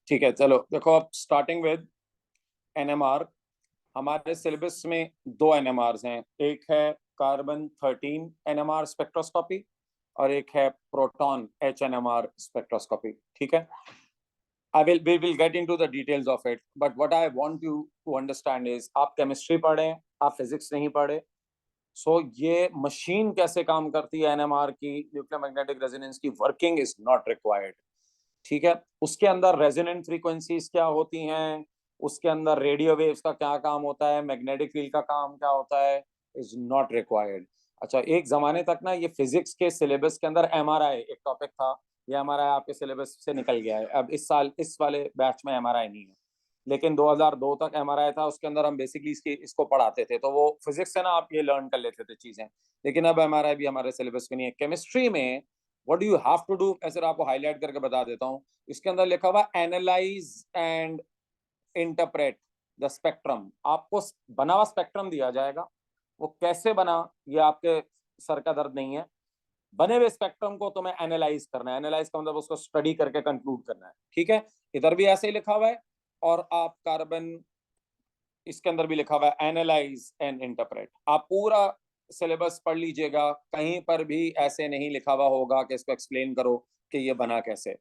ठीक है, चलो देखो, अब स्टार्टिंग विद एनएमआर। हमारे सिलेबस में दो एनएमआर हैं, एक है कार्बन 13 एनएमआर स्पेक्ट्रोस्कोपी और एक है प्रोटॉन एच एनएमआर स्पेक्ट्रोस्कोपी। ठीक है, we will get into the details of it, but what I want you to understand is आप केमिस्ट्री पढ़े, आप फिजिक्स नहीं पढ़े। ये मशीन कैसे काम करती है एनएमआर की, न्यूक्लियर मैग्नेटिक रेजोनेंस की वर्किंग इज नॉट रिक्वायर्ड। ठीक है, उसके अंदर रेजोनेंट फ्रीक्वेंसीज क्या होती हैं, उसके अंदर रेडियो वेव्स का क्या काम होता है, मैग्नेटिक फील्ड का काम क्या होता है, इज नॉट रिक्वायर्ड। अच्छा, एक जमाने तक ना ये फिजिक्स के सिलेबस के अंदर एमआरआई एक टॉपिक था, ये एमआरआई आपके सिलेबस से निकल गया है। अब इस साल इस वाले बैच में एमआरआई नहीं है, लेकिन 2002 तक एमआरआई था, उसके अंदर हम बेसिकली इसको पढ़ाते थे, तो वो फिजिक्स से ना आप ये लर्न कर लेते थे चीजें। लेकिन अब एमआरआई भी हमारे सिलेबस में नहीं है। केमिस्ट्री में what do you have to do, ऐसे आपको हाईलाइट करके बता देता हूँ। इसके अंदर लिखा हुआ analyse and interpret the spectrum. आपको बना हुआ स्पेक्ट्रम दिया जाएगा, वो कैसे बना ये आपके सर का दर्द नहीं है। बने हुए स्पेक्ट्रम को तुम्हें एनालाइज करना है, एनालाइज का मतलब उसको स्टडी करके कंक्लूड करना है। ठीक है, इधर भी ऐसे ही लिखा हुआ है, और आप कार्बन इसके अंदर भी लिखा हुआ है एनालाइज एंड इंटरप्रेट। आप पूरा सिलेबस पढ़ लीजिएगा, कहीं पर भी ऐसे नहीं लिखा हुआ होगा कि इसको एक्सप्लेन करो कि ये बना कैसे।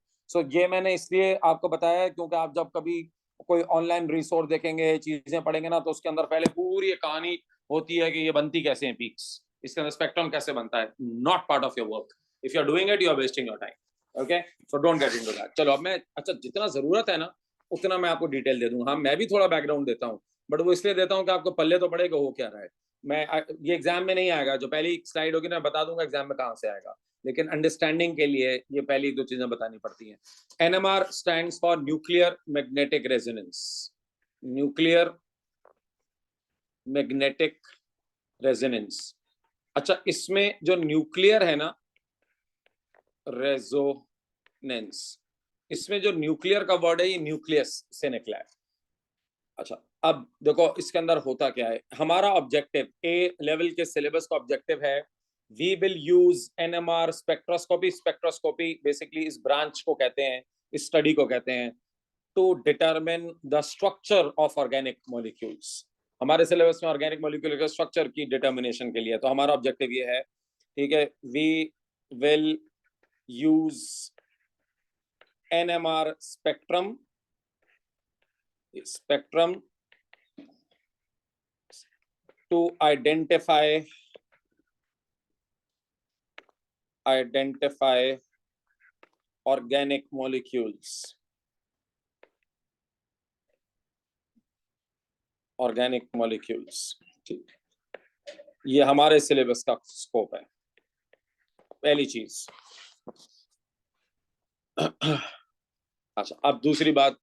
ये मैंने इसलिए आपको बताया क्योंकि आप जब कभी कोई ऑनलाइन रिसोर्स देखेंगे, चीजें पढ़ेंगे ना, तो उसके अंदर पहले पूरी एक कहानी होती है कि ये बनती कैसे है पीक्स, इसके अंदर स्पेक्ट्रम कैसे बनता है। Not part of your work, if you are doing it you are wasting your time. Okay, so don't get into that. चलो अब मैं, अच्छा जितना जरूरत है ना उतना मैं आपको डिटेल दे दूंगा। हाँ, मैं भी थोड़ा बैकग्राउंड देता हूँ, बट वो इसलिए देता हूँ कि आपको पल्ले तो पड़ेगा हो क्या रहा है। ये एग्जाम में नहीं आएगा, जो पहली स्लाइड होगी ना बता दूंगा एग्जाम में कहाँ से आएगा, लेकिन अंडरस्टैंडिंग के लिए ये पहली दो चीजें बतानी पड़ती हैं। NMR stands for nuclear magnetic resonance. Nuclear magnetic resonance. अच्छा, इसमें जो न्यूक्लियर है ना, रेजोनेंस, इसमें जो न्यूक्लियर का वर्ड है ये न्यूक्लियस से निकला है। अच्छा, अब देखो इसके अंदर होता क्या है। हमारा ऑब्जेक्टिव ए लेवल के सिलेबस का ऑब्जेक्टिव है, we will use NMR spectroscopy. Spectroscopy basically इस ब्रांच को कहते हैं, इस स्टडी को कहते हैं, to determine the structure of organic molecules. हमारे सिलेबस में ऑर्गेनिक मॉलिक्यूल के स्ट्रक्चर की डिटर्मिनेशन के लिए, तो हमारा ऑब्जेक्टिव ये है। ठीक है, we will use NMR spectrum to identify organic molecules, ठीक, ये हमारे सिलेबस का स्कोप है, पहली चीज। अच्छा, अब दूसरी बात,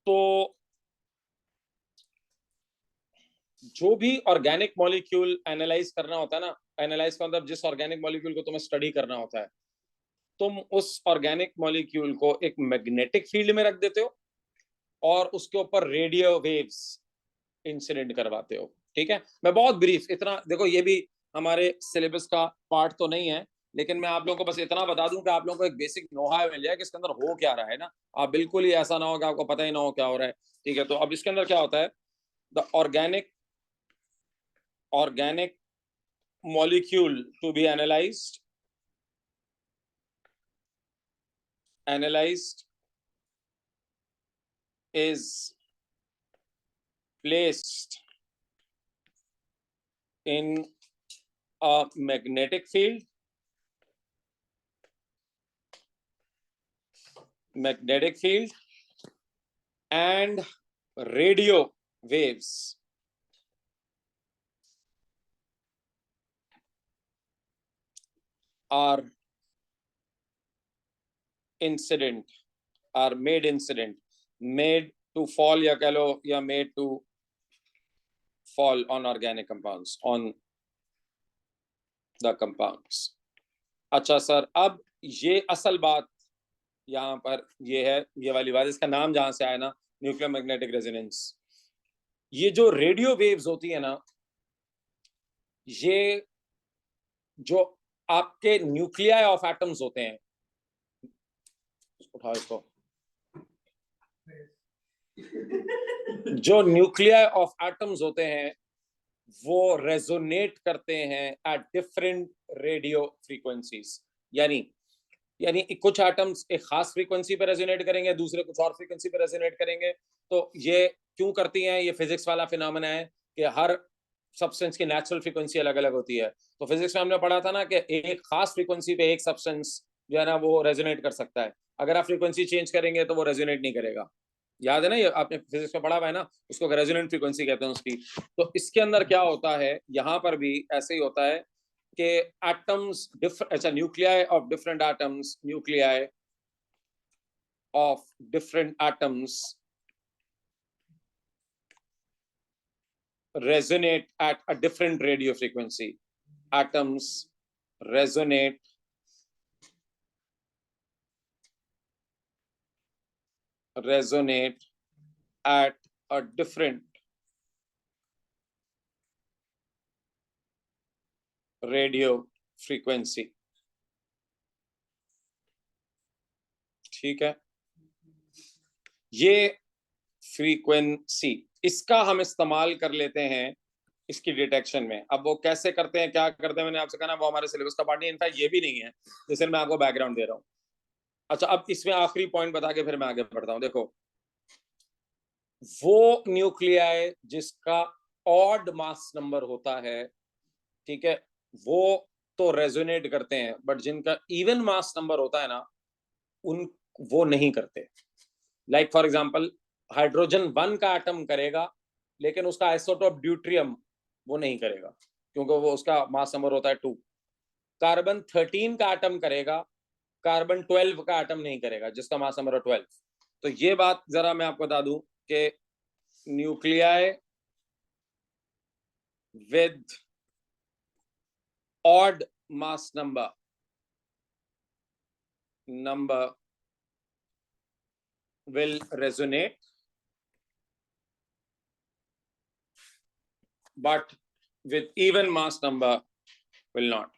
तो जो भी ऑर्गेनिक मॉलिक्यूल एनालाइज करना होता है ना, एनालाइज का मतलब जिस ऑर्गेनिक मॉलिक्यूल को तुम्हें स्टडी करना होता है, तुम उस ऑर्गेनिक मॉलिक्यूल को एक मैग्नेटिक फील्ड में रख देते हो और उसके ऊपर रेडियो वेव्स इंसिडेंट करवाते हो। ठीक है, मैं बहुत ब्रीफ, इतना देखो ये भी हमारे सिलेबस का पार्ट तो नहीं है, लेकिन मैं आप लोगों को बस इतना बता दूं कि आप लोगों को एक बेसिक नोहा मिल जाए कि इसके अंदर हो क्या रहा है ना। आप बिल्कुल ही ऐसा ना हो कि आपको पता ही ना हो क्या हो रहा है। ठीक है, तो अब इसके अंदर क्या होता है, the organic molecule to be analysed is placed in a magnetic field, and radio waves are made to fall, या कह लो, या made to fall on organic compounds, on the compounds। अच्छा सर, अब ये असल बात यहाँ पर ये है, ये वाली बात, इसका नाम जहां से आया ना, न्यूक्लियर मैग्नेटिक रेजोनेंस। ये जो रेडियो वेव्स होती है ना, ये जो आपके न्यूक्लियाई ऑफ एटम्स होते हैं, उठाओ इसको, जो न्यूक्लियाई ऑफ एटम्स होते हैं वो रेजोनेट करते हैं एट डिफरेंट रेडियो फ्रीक्वेंसीज। यानी यानी कुछ एटम्स एक खास फ्रीक्वेंसी पे रेजोनेट करेंगे, दूसरे कुछ और फ्रीक्वेंसी पे रेजोनेट करेंगे। तो ये क्यों करती हैं? ये फिजिक्स वाला फिनोमेना है कि हर सब्सटेंस की नेचुरल फ्रीक्वेंसी अलग अलग होती है। तो फिजिक्स में हमने पढ़ा था ना कि एक खास फ्रीक्वेंसी पे एक सब्सटेंस जो है ना वो रेजोनेट कर सकता है, अगर आप फ्रीक्वेंसी चेंज करेंगे तो वो रेजोनेट नहीं करेगा। याद है ना, ये आपने फिजिक्स में पढ़ा हुआ है ना, उसको रेजोनेंट फ्रीक्वेंसी कहते हैं उसकी। तो इसके अंदर क्या होता है, यहाँ पर भी ऐसे ही होता है कि एटम्स अच्छा nuclei of different atoms, nuclei of different atoms resonate at a different radio frequency. Atoms resonate at a different radio frequency. ठीक है, ये फ्रीक्वेंसी इसका हम इस्तेमाल कर लेते हैं इसकी डिटेक्शन में। अब वो कैसे करते हैं, क्या करते हैं, मैंने आपसे कहा ना वो हमारे सिलेबस का पार्ट नहीं, इनफैक्ट ये भी नहीं है, जैसे मैं आपको बैकग्राउंड दे रहा हूँ। अच्छा, अब इसमें आखिरी पॉइंट बता के फिर मैं आगे बढ़ता हूँ। देखो, वो न्यूक्लियाई जिसका ऑड मास नंबर होता है, ठीक है, वो तो रेजोनेट करते हैं, बट जिनका इवन मास नंबर होता है ना, उन वो नहीं करते। लाइक फॉर एग्जांपल, हाइड्रोजन 1 का एटम करेगा, लेकिन उसका आइसोटोप ड्यूट्रियम वो नहीं करेगा, क्योंकि वो उसका मास नंबर होता है 2। कार्बन 13 का एटम करेगा, कार्बन 12 का एटम नहीं करेगा, जिसका मास नंबर है 12। तो ये बात जरा मैं आपको बता दूं कि nuclei with odd mass number will resonate, but with even mass number will not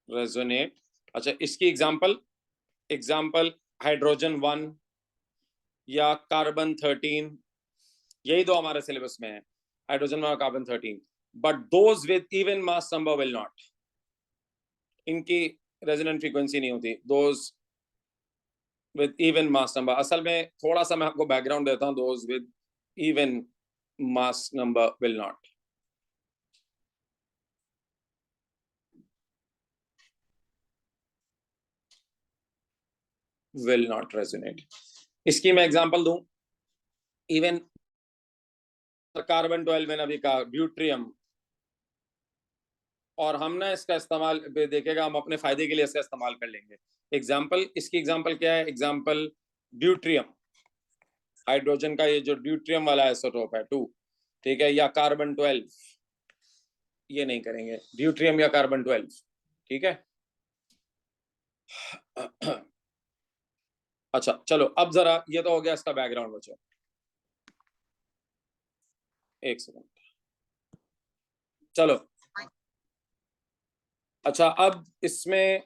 resonate. अच्छा, इसकी एग्जाम्पल हाइड्रोजन 1 या कार्बन 13, यही दो हमारे सिलेबस में है, हाइड्रोजन 1 और carbon 13। But those with even mass number will not, इनकी रेजोनेंट फ्रीक्वेंसी नहीं होती, those with even mass number. असल में थोड़ा सा मैं आपको बैकग्राउंड देता हूं, those with even mass number will not. will not resonate. इसकी मैं एग्जांपल दूं, इवन कार्बन 12 मैंने अभी कहा ड्यूट्रियम, और हम ना इसका इस्तेमाल देखेगा, हम अपने फायदे के लिए इसका इस्तेमाल कर लेंगे। एग्जांपल, इसकी एग्जांपल क्या है, एग्जांपल ड्यूट्रियम, हाइड्रोजन का ये जो ड्यूट्रियम वाला आइसोटोप है 2, ठीक है, या कार्बन 12, ये नहीं करेंगे, ड्यूट्रियम या कार्बन 12, ठीक है। अच्छा चलो, अब जरा ये तो हो गया इसका बैकग्राउंड बच्चों, एक सेकंड, चलो। अच्छा, अब इसमें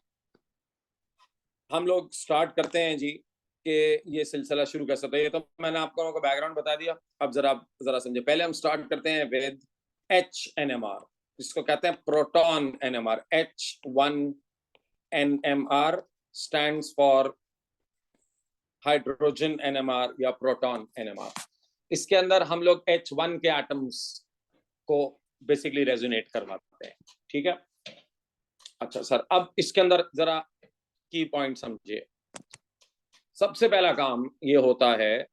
हम लोग स्टार्ट करते हैं जी कि ये सिलसिला शुरू कर सकते हैं। ये तो मैंने आपको बैकग्राउंड बता दिया, अब जरा समझे। पहले हम स्टार्ट करते हैं विद HNMR, जिसको कहते हैं proton NMR। H1NMR stands for hydrogen NMR या प्रोटॉन NMR। इसके अंदर हम लोग H1 के एटम्स को बेसिकली रेजोनेट करवाते हैं, ठीक है। अच्छा सर, अब इसके अंदर जरा की पॉइंट समझिए। सबसे पहला काम ये होता है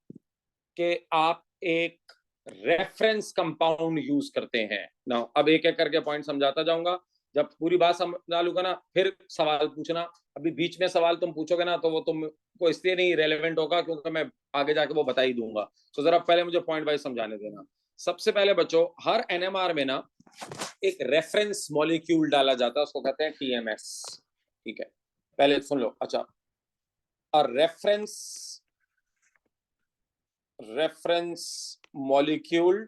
कि आप एक रेफरेंस कंपाउंड यूज करते हैं ना। अब एक एक करके पॉइंट समझाता जाऊंगा, जब पूरी बात समझा लूंगा ना फिर सवाल पूछना। अभी बीच में सवाल तुम पूछोगे ना तो वो तुमको इसलिए नहीं रेलेवेंट होगा क्योंकि मैं आगे जाके वो बता ही दूंगा। तो जरा पहले मुझे पॉइंट वाइज समझाने देना। सबसे पहले बच्चों, हर NMR में ना एक रेफरेंस मॉलिक्यूल डाला जाता है, उसको कहते हैं TMS, ठीक है। पहले सुन लो। अच्छा, a reference molecule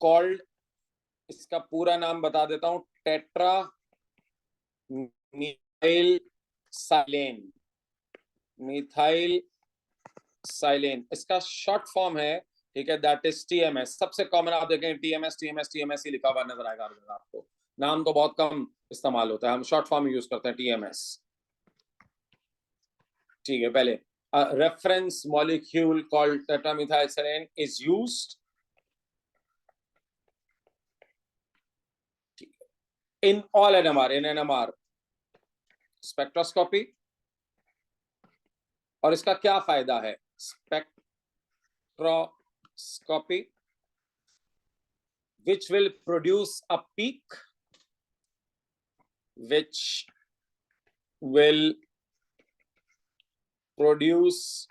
called इसका पूरा नाम बता देता हूं, टेट्रा मिथाइल साइलेन, मिथाइल साइलेन इसका शॉर्ट फॉर्म है, ठीक है, दैट इज टीएमएस। सबसे कॉमन आप देखें टीएमएस टीएमएस टीएमएस ही लिखा हुआ नजर आएगा आपको, नाम तो बहुत कम इस्तेमाल होता है, हम शॉर्ट फॉर्म यूज करते हैं टीएमएस। ठीक है, पहले reference molecule called tetramethylsilane is used in all NMR, in NMR spectroscopy. और इसका क्या फायदा है? Spectroscopy which will produce a peak, which will produce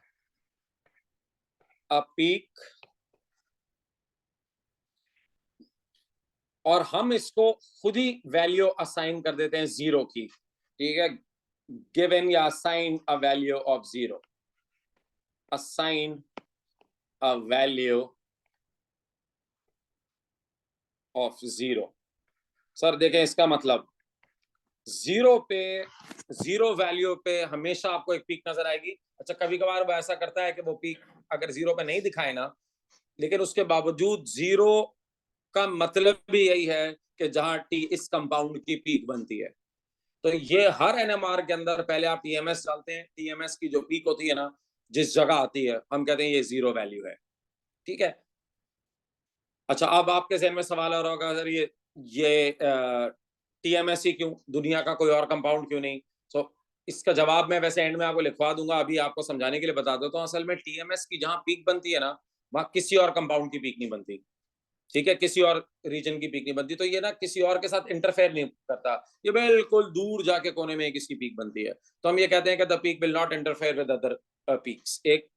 a peak, और हम इसको खुद ही वैल्यू असाइन कर देते हैं जीरो की, ठीक है, गिवन या assign a value of zero, assign a value of zero। Sir देखें इसका मतलब जीरो पे, जीरो वैल्यू पे हमेशा आपको एक पीक नजर आएगी। अच्छा, कभी कभार वो ऐसा करता है कि वो पीक अगर जीरो पे नहीं दिखाए ना, लेकिन उसके बावजूद जीरो का मतलब भी यही है कि जहां टी इस कंपाउंड की पीक बनती है। तो ये हर एनएमआर के अंदर पहले आप टीएमएस डालते हैं, टीएमएस की जो पीक होती है ना, जिस जगह आती है, हम कहते हैं ये जीरो वैल्यू है, ठीक है। अच्छा, अब आपके जहन में सवाल आ रहा होगा, सर ये टीएमएस ही क्यों, दुनिया का कोई और कंपाउंड क्यों नहीं? सो इसका जवाब मैं वैसे एंड में आपको लिखवा दूंगा, अभी आपको समझाने के लिए बता देता हूँ। असल में टीएमएस की जहां पीक बनती है ना, वहां किसी और कंपाउंड की पीक नहीं बनती, ठीक है, किसी और रीजन की पीक नहीं बनती। तो ये ना किसी और के साथ इंटरफेयर नहीं करता, ये बिल्कुल दूर जाके कोने में किसकी पीक बनती है। तो हम ये कहते हैं कि the peak will not interfere with other peaks. एक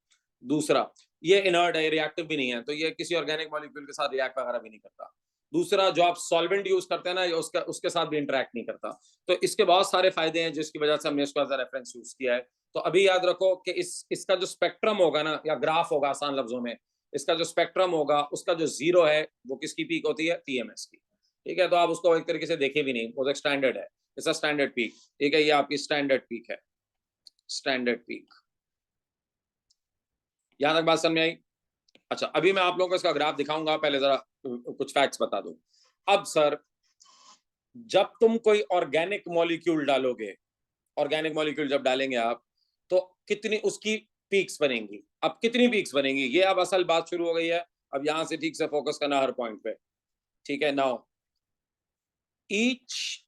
दूसरा, ये इनर्ट है, रिएक्टिव भी नहीं है, तो ये किसी ऑर्गेनिक मॉलिक्यूल के साथ रिएक्ट वगैरह भी नहीं करता। दूसरा, जो आप सॉल्वेंट यूज करते हैं ना, उसका उसके साथ भी इंटरेक्ट नहीं करता। तो इसके बहुत सारे फायदे हैं, जिसकी वजह से हमने इसको एज अ रेफरेंस यूज किया है। तो अभी याद रखो कि इसका जो स्पेक्ट्रम होगा ना, या ग्राफ होगा आसान लफ्जों में, इसका जो स्पेक्ट्रम होगा उसका जो जीरो है वो किसकी पीक होती है? टीएमएस की, ठीक है। तो आप उसको एक तरीके से देखे भी नहीं, वो तो एक स्टैंडर्ड है, इसका स्टैंडर्ड पीक, ठीक है, ये आपकी स्टैंडर्ड पीक है, स्टैंडर्ड पीक। यहां तक बात समझ में आई? अच्छा, अभी मैं आप लोगों को इसका ग्राफ दिखाऊंगा, पहले जरा कुछ फैक्ट्स बता दूं। अब सर, जब तुम कोई ऑर्गेनिक मॉलिक्यूल डालोगे, ऑर्गेनिक मॉलिक्यूल जब डालेंगे आप, तो कितनी उसकी पीक्स बनेंगी। अब कितनी पीक्स बनेंगी, ये अब असल बात शुरू हो गई है। अब यहां से ठीक से फोकस करना हर पॉइंट पे, ठीक है। Now each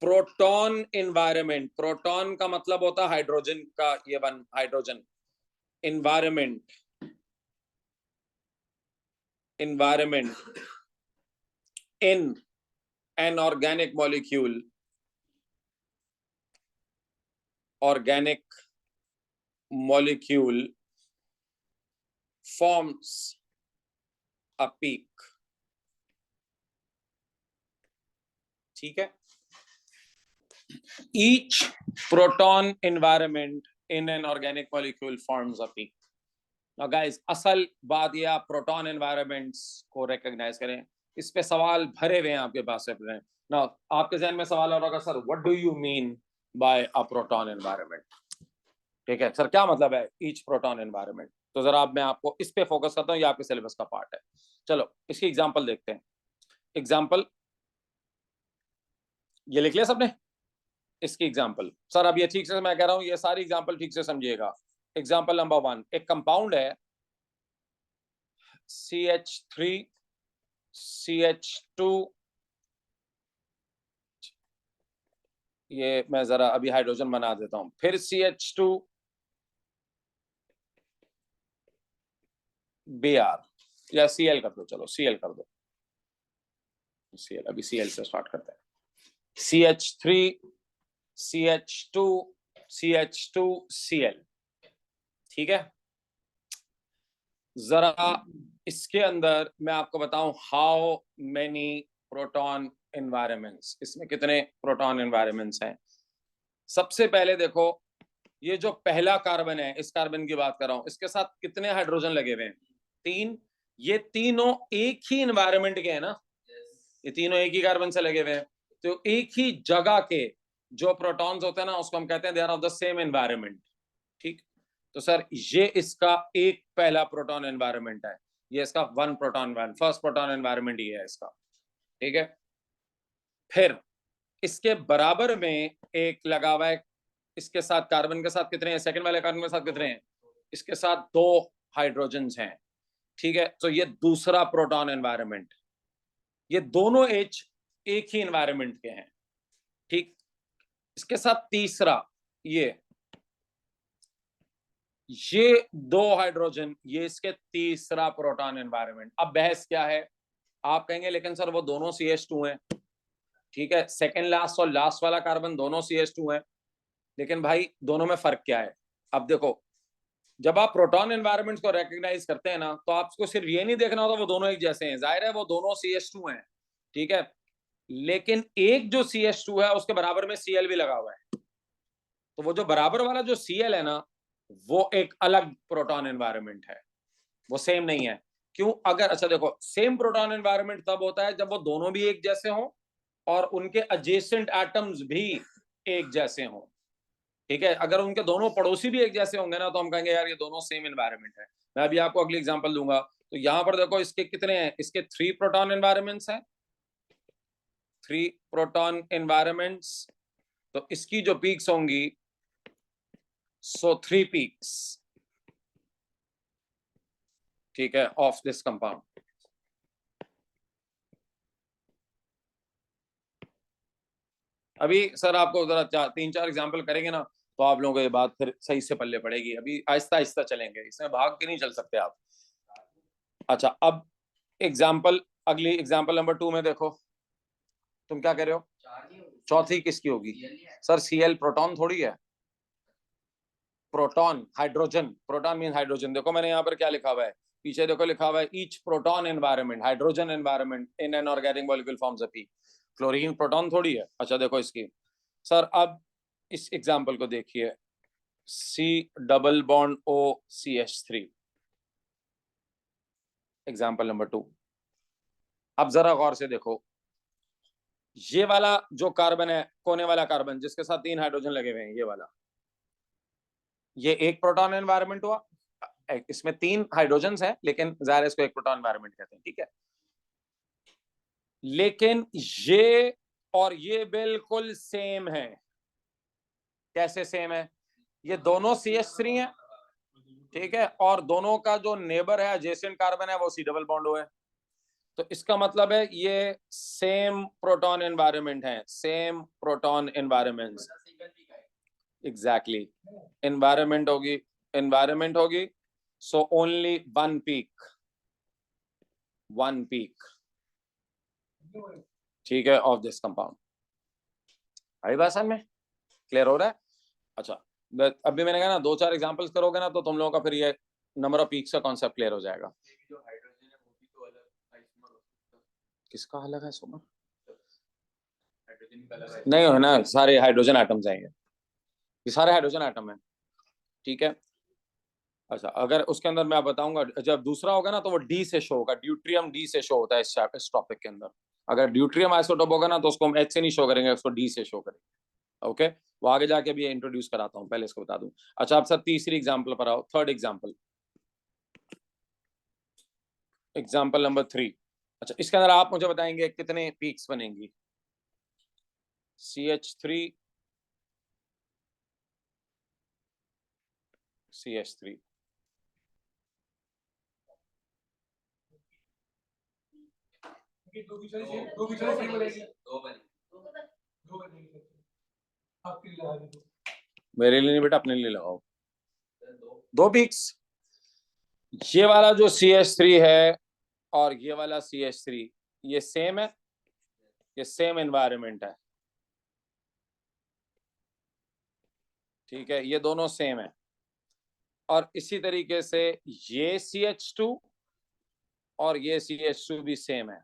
proton environment, proton का मतलब होता है हाइड्रोजन का, ये one hydrogen, environment, environment in an organic molecule, organic molecule forms a peak, ठीक है। each proton environment in an organic molecule forms a peak। now guys, असल बात ये, आप प्रोटॉन एनवायरनमेंट्स को रिकॉग्नाइज करें, इस पे सवाल भरे हुए हैं आपके पास से। now आपके जहन में सवाल आ रहा होगा, sir what do you mean by a proton environment, ठीक है सर, क्या मतलब है ईच प्रोटॉन एनवायरनमेंट? तो जरा मैं आपको इस पे फोकस करता हूँ, ये आपके सिलेबस का पार्ट है। चलो इसकी एग्जांपल देखते हैं। एग्जांपल ये लिख लिया सबने? इसकी एग्जांपल सर, अब ये ठीक से मैं कह रहा हूँ, ये सारी एग्जांपल ठीक से समझिएगा। एग्जांपल नंबर 1, एक कंपाउंड है CH3 CH2, ये मैं जरा अभी हाइड्रोजन बना देता हूं, फिर CH2 Br, या Cl कर दो, चलो Cl कर दो, Cl, अभी Cl से स्टार्ट करते हैं। CH3 CH2 CH2 Cl, ठीक है। जरा इसके अंदर मैं आपको बताऊं, हाउ मेनी प्रोटॉन एनवायरनमेंट्स, इसमें कितने प्रोटॉन एनवायरनमेंट्स हैं। सबसे पहले देखो, ये जो पहला कार्बन है, इस कार्बन की बात कर रहा हूं, इसके साथ कितने हाइड्रोजन लगे हुए हैं? 3। ये तीनों एक ही एनवायरनमेंट के हैं ना, ये तीनों एक ही कार्बन से लगे हुए हैं, तो एक ही जगह के जो प्रोटॉन्स होते हैं ना, उसको हम कहते हैं they are of the same environment. ठीक, तो सर ये इसका एक पहला प्रोटॉन एनवायरनमेंट है, ये इसका one proton environment, first proton environment ये है इसका। ठीक है, फिर इसके बराबर में एक लगा हुआ है, इसके साथ कार्बन के साथ कितने हैं, सेकंड वाले कार्बन के साथ कितने हैं, इसके साथ 2 हाइड्रोजन्स हैं। ठीक है, तो ये दूसरा प्रोटॉन एनवायरनमेंट, ये दोनों H एक ही एनवायरनमेंट के हैं। ठीक, इसके साथ तीसरा ये 2 हाइड्रोजन, ये इसके तीसरा प्रोटॉन एनवायरनमेंट। अब बहस क्या है, आप कहेंगे लेकिन सर वो दोनों CH2 हैं। ठीक है, सेकंड लास्ट और लास्ट वाला कार्बन दोनों CH2 है, लेकिन भाई दोनों में फर्क क्या है। अब देखो, जब आप प्रोटॉन एनवायरनमेंट को रिकॉग्नाइज करते हैं ना, तो आपको सिर्फ ये नहीं देखना होता वो दोनों एक जैसे हैं, जाहिर है वो दोनों CH2 हैं। ठीक है, लेकिन एक जो CH2 है उसके बराबर में Cl भी लगा हुआ है, तो वो जो बराबर वाला जो Cl है ना, वो एक अलग प्रोटॉन एनवायरनमेंट है, वो सेम नहीं है। क्यों, अगर अच्छा देखो, सेम प्रोटॉन एनवायरनमेंट तब होता है जब वो दोनों भी एक जैसे हों और उनके एडजेसेंट एटम्स भी एक जैसे हों। ठीक है, अगर उनके दोनों पड़ोसी भी एक जैसे होंगे ना, तो हम कहेंगे यार ये दोनों सेम एनवायरनमेंट है। मैं अभी आपको अगली एग्जांपल दूंगा। तो यहां पर देखो, इसके कितने हैं, इसके 3 प्रोटॉन एनवायरनमेंट्स हैं, 3 प्रोटॉन एनवायरनमेंट्स। तो इसकी जो पीक्स होंगी, सो 3 पीक्स, ठीक है, ऑफ दिस कंपाउंड। अभी सर आपको जरा 3-4 एग्जांपल करेंगे ना, तो आप लोगों को ये बात फिर सही से पल्ले पड़ेगी। अभी आहिस्ता आहिस्ता चलेंगे, इसमें भाग के नहीं चल सकते आप। अच्छा, अब एग्जाम्पल, अगली एग्जाम्पल नंबर 2 में देखो, तुम क्या कह रहे हो, चौथी किसकी होगी सर, Cl प्रोटॉन थोड़ी है, proton hydrogen, proton mean hydrogen. देखो मैंने यहाँ पर क्या लिखा हुआ है, पीछे देखो लिखा हुआ है each proton environment hydrogen environment in an organic molecule forms a peak. Chlorine proton थोड़ी है। अच्छा देखो इसकी, सर अब इस एग्जाम्पल को देखिए, C double bond OCH3, example number 2। अब जरा गौर से देखो, ये वाला जो कार्बन है, कोने वाला कार्बन जिसके साथ 3 हाइड्रोजन लगे हुए हैं, ये वाला, ये एक प्रोटॉन एनवायरनमेंट हुआ, इसमें 3 हाइड्रोजन्स हैं, लेकिन जाहिर है इसको एक प्रोटॉन एनवायरनमेंट कहते हैं। ठीक है, लेकिन ये और ये बिल्कुल सेम है। कैसे सेम है, ये दोनों CH3 हैं, ठीक है, और दोनों का जो नेबर है, एडजेसेंट कार्बन है, वो C डबल बॉन्ड है। तो इसका मतलब है ये सेम प्रोटॉन एनवायरनमेंट है, same proton environments. Exactly, environment होगी, सो ओनली वन पीक, ठीक है, ऑफ दिस कंपाउंड। आई बात समझ में, क्लियर हो रहा है। अच्छा, अभी मैंने कहा ना 2-4 एग्जांपल्स करोगे ना, तो तुम लोगों का फिर ये नंबर ऑफ पीक्स का कॉन्सेप्ट क्लियर हो जाएगा। किसका अलग है सुमन, नहीं है ना, सारे हाइड्रोजन एटम्स हैं, ये सारे हाइड्रोजन एटम है। ठीक है, अच्छा अगर उसके अंदर मैं बताऊंगा, जब दूसरा होगा ना तो वो डी से शो होगा, ड्यूट्रियम डी से शो होता है इस टॉपिक के अंदर। अगर ड्यूट्रियम आइसोटोप होगा ना, तो उसको हम H से नहीं शो करेंगे, उसको डी से शो करेंगे। ओके, वो आगे जाके भी इंट्रोड्यूस कराता हूँ, पहले इसको बता दूं। अच्छा आप सर तीसरी एग्जाम्पल पर आओ, थर्ड एग्जाम्पल, एग्जाम्पल नंबर 3। अच्छा, इसके अंदर आप मुझे बताएंगे कितने पीक्स बनेंगी, CH3 CH3, मेरे लिए नहीं बेटा, अपने लिए लगाओ 2 पीक्स। ये वाला जो CH3 है और ये वाला CH3, ये सेम है, ये सेम एनवायरनमेंट है। ठीक है, ये दोनों सेम है, और इसी तरीके से ये CH2 और ये CH2 भी सेम है।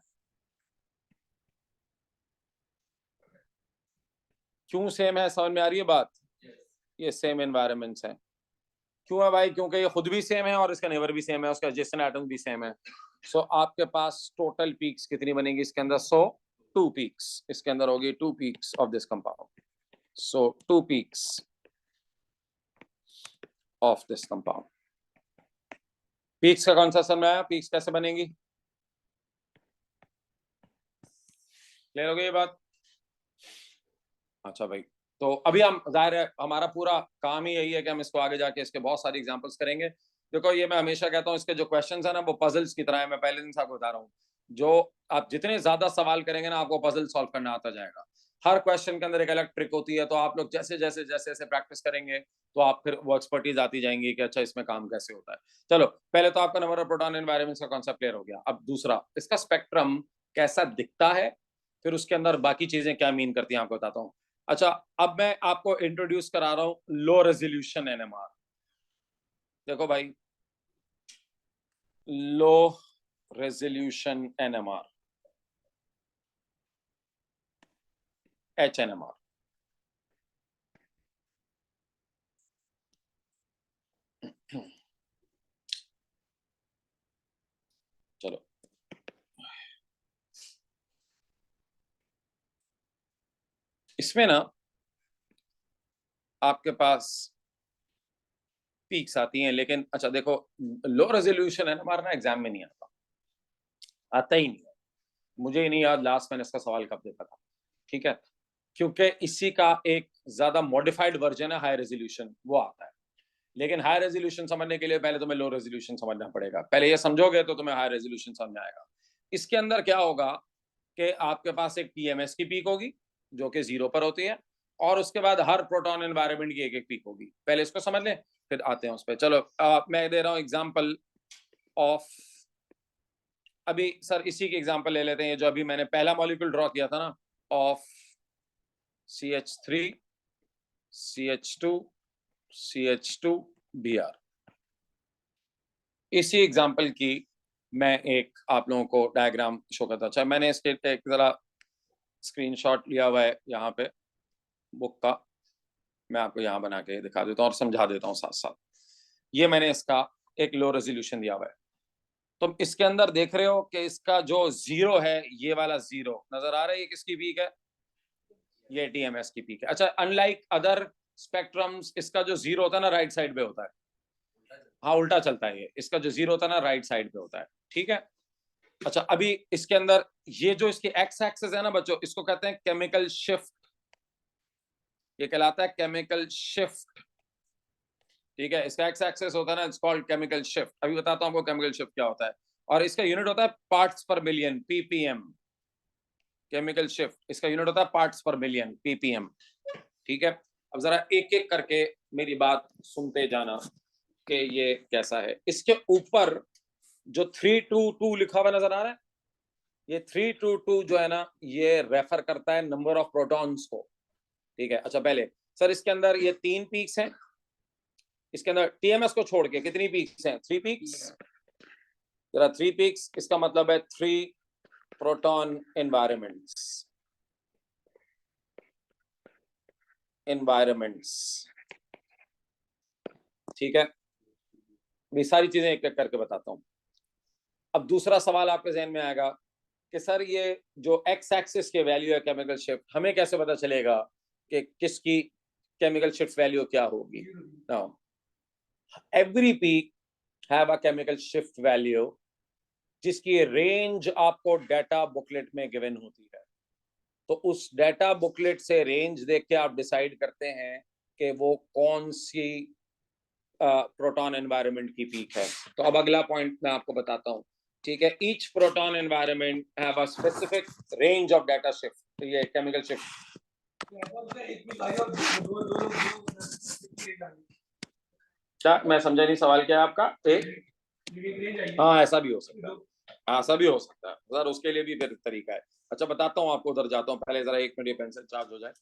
क्यों सेम है, समझ में आ रही है बात, ये सेम एनवायरनमेंट्स है। क्यों है भाई, क्योंकि ये खुद भी सेम है और इसका नेबर भी सेम है, उसका एडजेसेंट एटम्स भी सेम है। सो आपके पास टोटल पीक्स कितनी बनेगी इसके अंदर, 100 2 peaks, इसके अंदर होगी 2 peaks of this compound. So 2 peaks of this compound. Peaks का कौन सा सर में आया? Peaks कैसे बनेंगी? क्लियर हो गई ये बात? अच्छा भाई, तो अभी हम जाहिर है हमारा पूरा काम ही यही है कि हम इसको आगे जाके इसके बहुत सारी एग्जांपल्स करेंगे। देखो ये मैं हमेशा कहता हूँ, इसके जो क्वेश्चंस है ना वो पजल्स की तरह है। मैं पहले दिन से आपको बता रहा हूँ, जो आप जितने ज्यादा सवाल करेंगे ना आपको पजल सॉल्व करना आता जाएगा। हर क्वेश्चन के अंदर एक अलग ट्रिक होती है, तो आप लोग जैसे जैसे जैसे जैसे प्रैक्टिस करेंगे तो आप फिर वो एक्सपर्टीज आती जाएंगी कि अच्छा इसमें काम कैसे होता है। चलो पहले तो आपका नंबर ऑफ प्रोटॉन एनवायरनमेंट का कॉन्सेप्ट क्लियर हो गया। अब दूसरा, इसका स्पेक्ट्रम कैसा दिखता है, फिर उसके अंदर बाकी चीजें क्या मीन करती हैं आपको बताता हूँ। अच्छा, अब मैं आपको इंट्रोड्यूस करा रहा हूं लो रेजोल्यूशन एनएमआर। देखो भाई, लो रेजोल्यूशन एनएमआर, एचएनएमआर। चलो इसमें ना आपके पास पीक्स आती हैं, लेकिन अच्छा देखो, लो रेजोल्यूशन एनएमआर ना एग्जाम में नहीं आता ही नहीं है। मुझे ही नहीं याद लास्ट मैंने इसका सवाल कब देखा था, ठीक है, क्योंकि इसी का एक ज्यादा मॉडिफाइड वर्जन है हाई रेजोल्यूशन, वो आता है। लेकिन हाई रेजोल्यूशन समझने के लिए पहले तुम्हें लो रेजोल्यूशन समझना पड़ेगा। पहले ये समझोगे तो तुम्हें हाई रेजोल्यूशन समझ में आएगा। इसके अंदर क्या होगा कि आपके पास एक टीएमएस की पीक होगी जो कि 0 पर होती है, और उसके बाद हर प्रोटॉन एनवायरनमेंट की एक एक पीक होगी। पहले इसको समझ लें फिर आते हैं उस पर। चलो मैं दे रहा हूं एग्जांपल ऑफ, अभी सर इसी की एग्जांपल ले लेते हैं, जो अभी मैंने पहला मॉलिक्यूल ड्रॉ किया था ना, of CH3 CH2 CH2 Br। इसी एग्जांपल की मैं एक आप लोगों को डायग्राम शो करता। अच्छा, मैंने इसके एक जरा स्क्रीनशॉट लिया हुआ है यहाँ पे बुक का, मैं आपको यहाँ बना के दिखा देता हूँ और समझा देता हूँ साथ साथ। ये मैंने इसका एक लो रेजोल्यूशन दिया हुआ है। तुम इसके अंदर देख रहे हो कि इसका जो 0 है, ये वाला 0 नजर आ रहा है, ये किसकी पीक है? ये टीएमएस की पीक है। अच्छा, अनलाइक अदर स्पेक्ट्रम्स, इसका जो 0 होता है ना राइट साइड पे होता है। हाँ उल्टा चलता है ये, इसका जो 0 होता है ना राइट साइड पे होता है, ठीक है। अच्छा, अभी इसके अंदर ये जो इसके एक्स एक्सिस है ना बच्चों, इसको कहते हैं केमिकल शिफ्ट। ये कहलाता है केमिकल शिफ्ट, ठीक है। इसका एक्स एक्सिस होता है ना, इट्स कॉल्ड केमिकल शिफ्ट। अभी बताता हूं आपको केमिकल शिफ्ट क्या होता है। और इसका यूनिट होता है पार्ट्स पर मिलियन, पीपीएम। केमिकल शिफ्ट इसका यूनिट होता है पार्ट्स पर मिलियन, पीपीएम, ठीक है। अब जरा एक एक करके मेरी बात सुनते जाना कि ये कैसा है। इसके ऊपर जो 322 लिखा हुआ नजर आ रहा है, ये 322 जो है ना, ये रेफर करता है नंबर ऑफ प्रोटॉन्स को, ठीक है। अच्छा पहले सर इसके अंदर ये 3 पीक्स हैं, इसके अंदर टीएमएस को छोड़ के कितनी पीक्स हैं? 3 पीक्स। जरा 3 पीक्स इसका मतलब है 3 प्रोटॉन एनवायरमेंट्स, ठीक है। ये सारी चीजें एक एक करके बताता हूं। अब दूसरा सवाल आपके जहन में आएगा कि सर ये जो एक्स एक्सिस के वैल्यू है केमिकल शिफ्ट, हमें कैसे पता चलेगा कि किसकी केमिकल शिफ्ट वैल्यू क्या होगी? Now every peak have a chemical shift value जिसकी रेंज आपको डाटा बुकलेट में गिवन होती है। तो उस डाटा बुकलेट से रेंज देख के आप डिसाइड करते हैं कि वो कौन सी प्रोटॉन एनवायरनमेंट की पीक है। तो अब अगला पॉइंट मैं आपको बताता हूँ, ठीक है। Each proton environment have a specific range of data shift, तो ये केमिकल शिफ्ट। क्या मैं समझा नहीं सवाल क्या है आपका? एक हाँ ऐसा भी हो सकता है, हाँ ऐसा भी हो सकता है सर, उसके लिए भी फिर तरीका है। अच्छा बताता हूँ आपको, उधर जाता हूँ पहले, जरा 1 मिनट ये पेंसिल चार्ज हो जाए।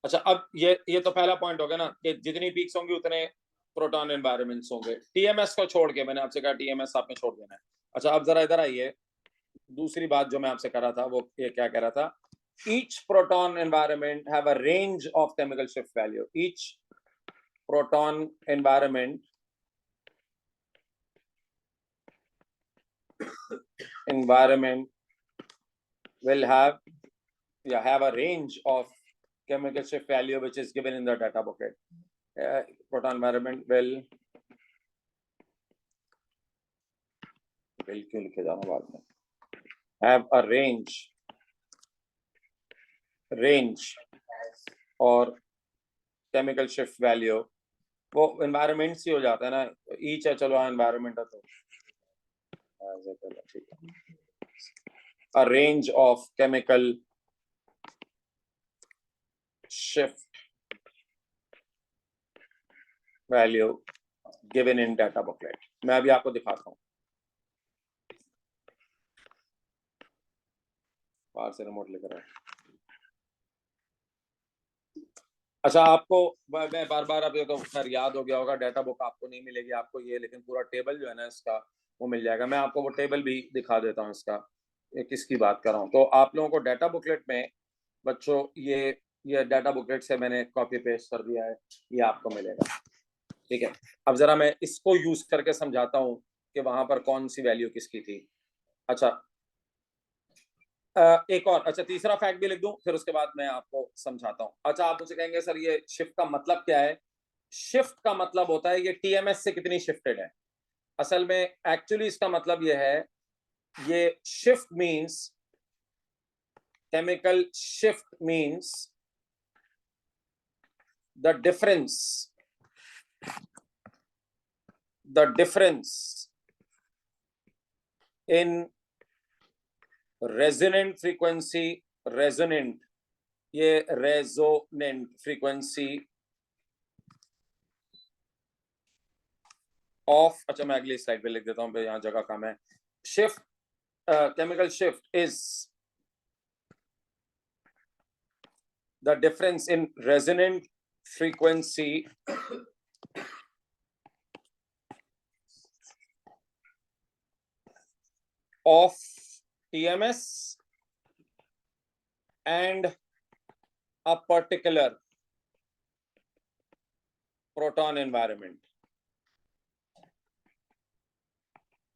अच्छा, अब ये तो पहला पॉइंट हो गया ना कि जितनी पीक्स होंगी उतने प्रोटॉन एनवायरनमेंट्स होंगे। टीएमएस को छोड़ के, मैंने आपसे कहा टीएमएस आपने छोड़ देना है। अच्छा अब जरा इधर आइए, दूसरी बात जो मैं आपसे कर रहा था वो ये क्या कह रहा था, each proton environment have a range of chemical shift value. Each proton environment will have yeah, have a range of chemical shift value which is given in the data booklet. Proton environment will क्यों लिखे जाना बाद में, have a range और chemical shift value, वो environment से हो जाता है ना, each है, चलो environment है तो ठीक है, a range of chemical shift value given in data booklet. मैं अभी आपको दिखाता हूँ, बाहर से रिमोट लेकर आए। अच्छा, आपको मैं बार बार अभी तो खैर याद हो गया होगा, डाटा बुक आपको नहीं मिलेगी आपको ये, लेकिन पूरा टेबल जो है ना इसका वो मिल जाएगा। मैं आपको वो टेबल भी दिखा देता हूँ इसका, किसकी बात कर रहा हूँ। तो आप लोगों को डाटा बुकलेट में बच्चों ये डाटा बुकलेट से मैंने कॉपी पेस्ट कर दिया है, ये आपको मिलेगा, ठीक है। अब जरा मैं इसको यूज करके समझाता हूँ कि वहां पर कौन सी वैल्यू किसकी थी। अच्छा, एक और, अच्छा तीसरा फैक्ट भी लिख दूं, फिर उसके बाद मैं आपको समझाता हूं। अच्छा, आप मुझे कहेंगे सर ये शिफ्ट का मतलब क्या है? शिफ्ट का मतलब होता है ये टीएमएस से कितनी शिफ्टेड है। असल में एक्चुअली इसका मतलब ये है, ये shift means, chemical shift means the difference in resonant frequency, resonant, ये रेजोनेंट फ्रीक्वेंसी ऑफ, अच्छा मैं अगली स्लाइड पे लिख देता हूं, यहाँ जगह कम है। Shift, chemical shift is the difference in resonant frequency of TMS and a particular proton environment.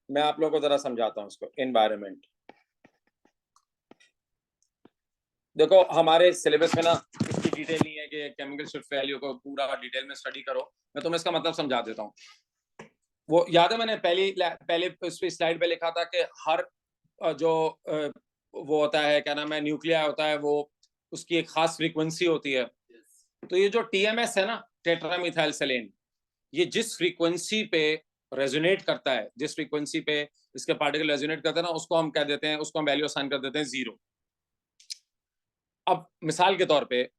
मैं आप लोगों को जरा समझाता हूं इसको। एनवायरमेंट देखो, हमारे सिलेबस में ना इसकी डिटेल नहीं है कि केमिकल शिफ्ट वैल्यू को पूरा डिटेल में स्टडी करो। मैं तुम्हें इसका मतलब समझा देता हूं। वो याद है मैंने पहले स्लाइड पे लिखा था कि हर जो वो होता है, क्या नाम है, न्यूक्लिया होता है, वो उसकी एक खास फ्रीक्वेंसी होती है। तो ये जो टीएमएस है ना, टेट्रामिथाइलसेलेन, ये जिस फ्रीक्वेंसी पे रेजोनेट करता है, जिस फ्रीक्वेंसी पे इसके पार्टिकल रेजोनेट करते हैं ना, उसको हम कह देते हैं, उसको हम वैल्यू असाइन कर देते हैं 0। अब मिसाल के तौर पे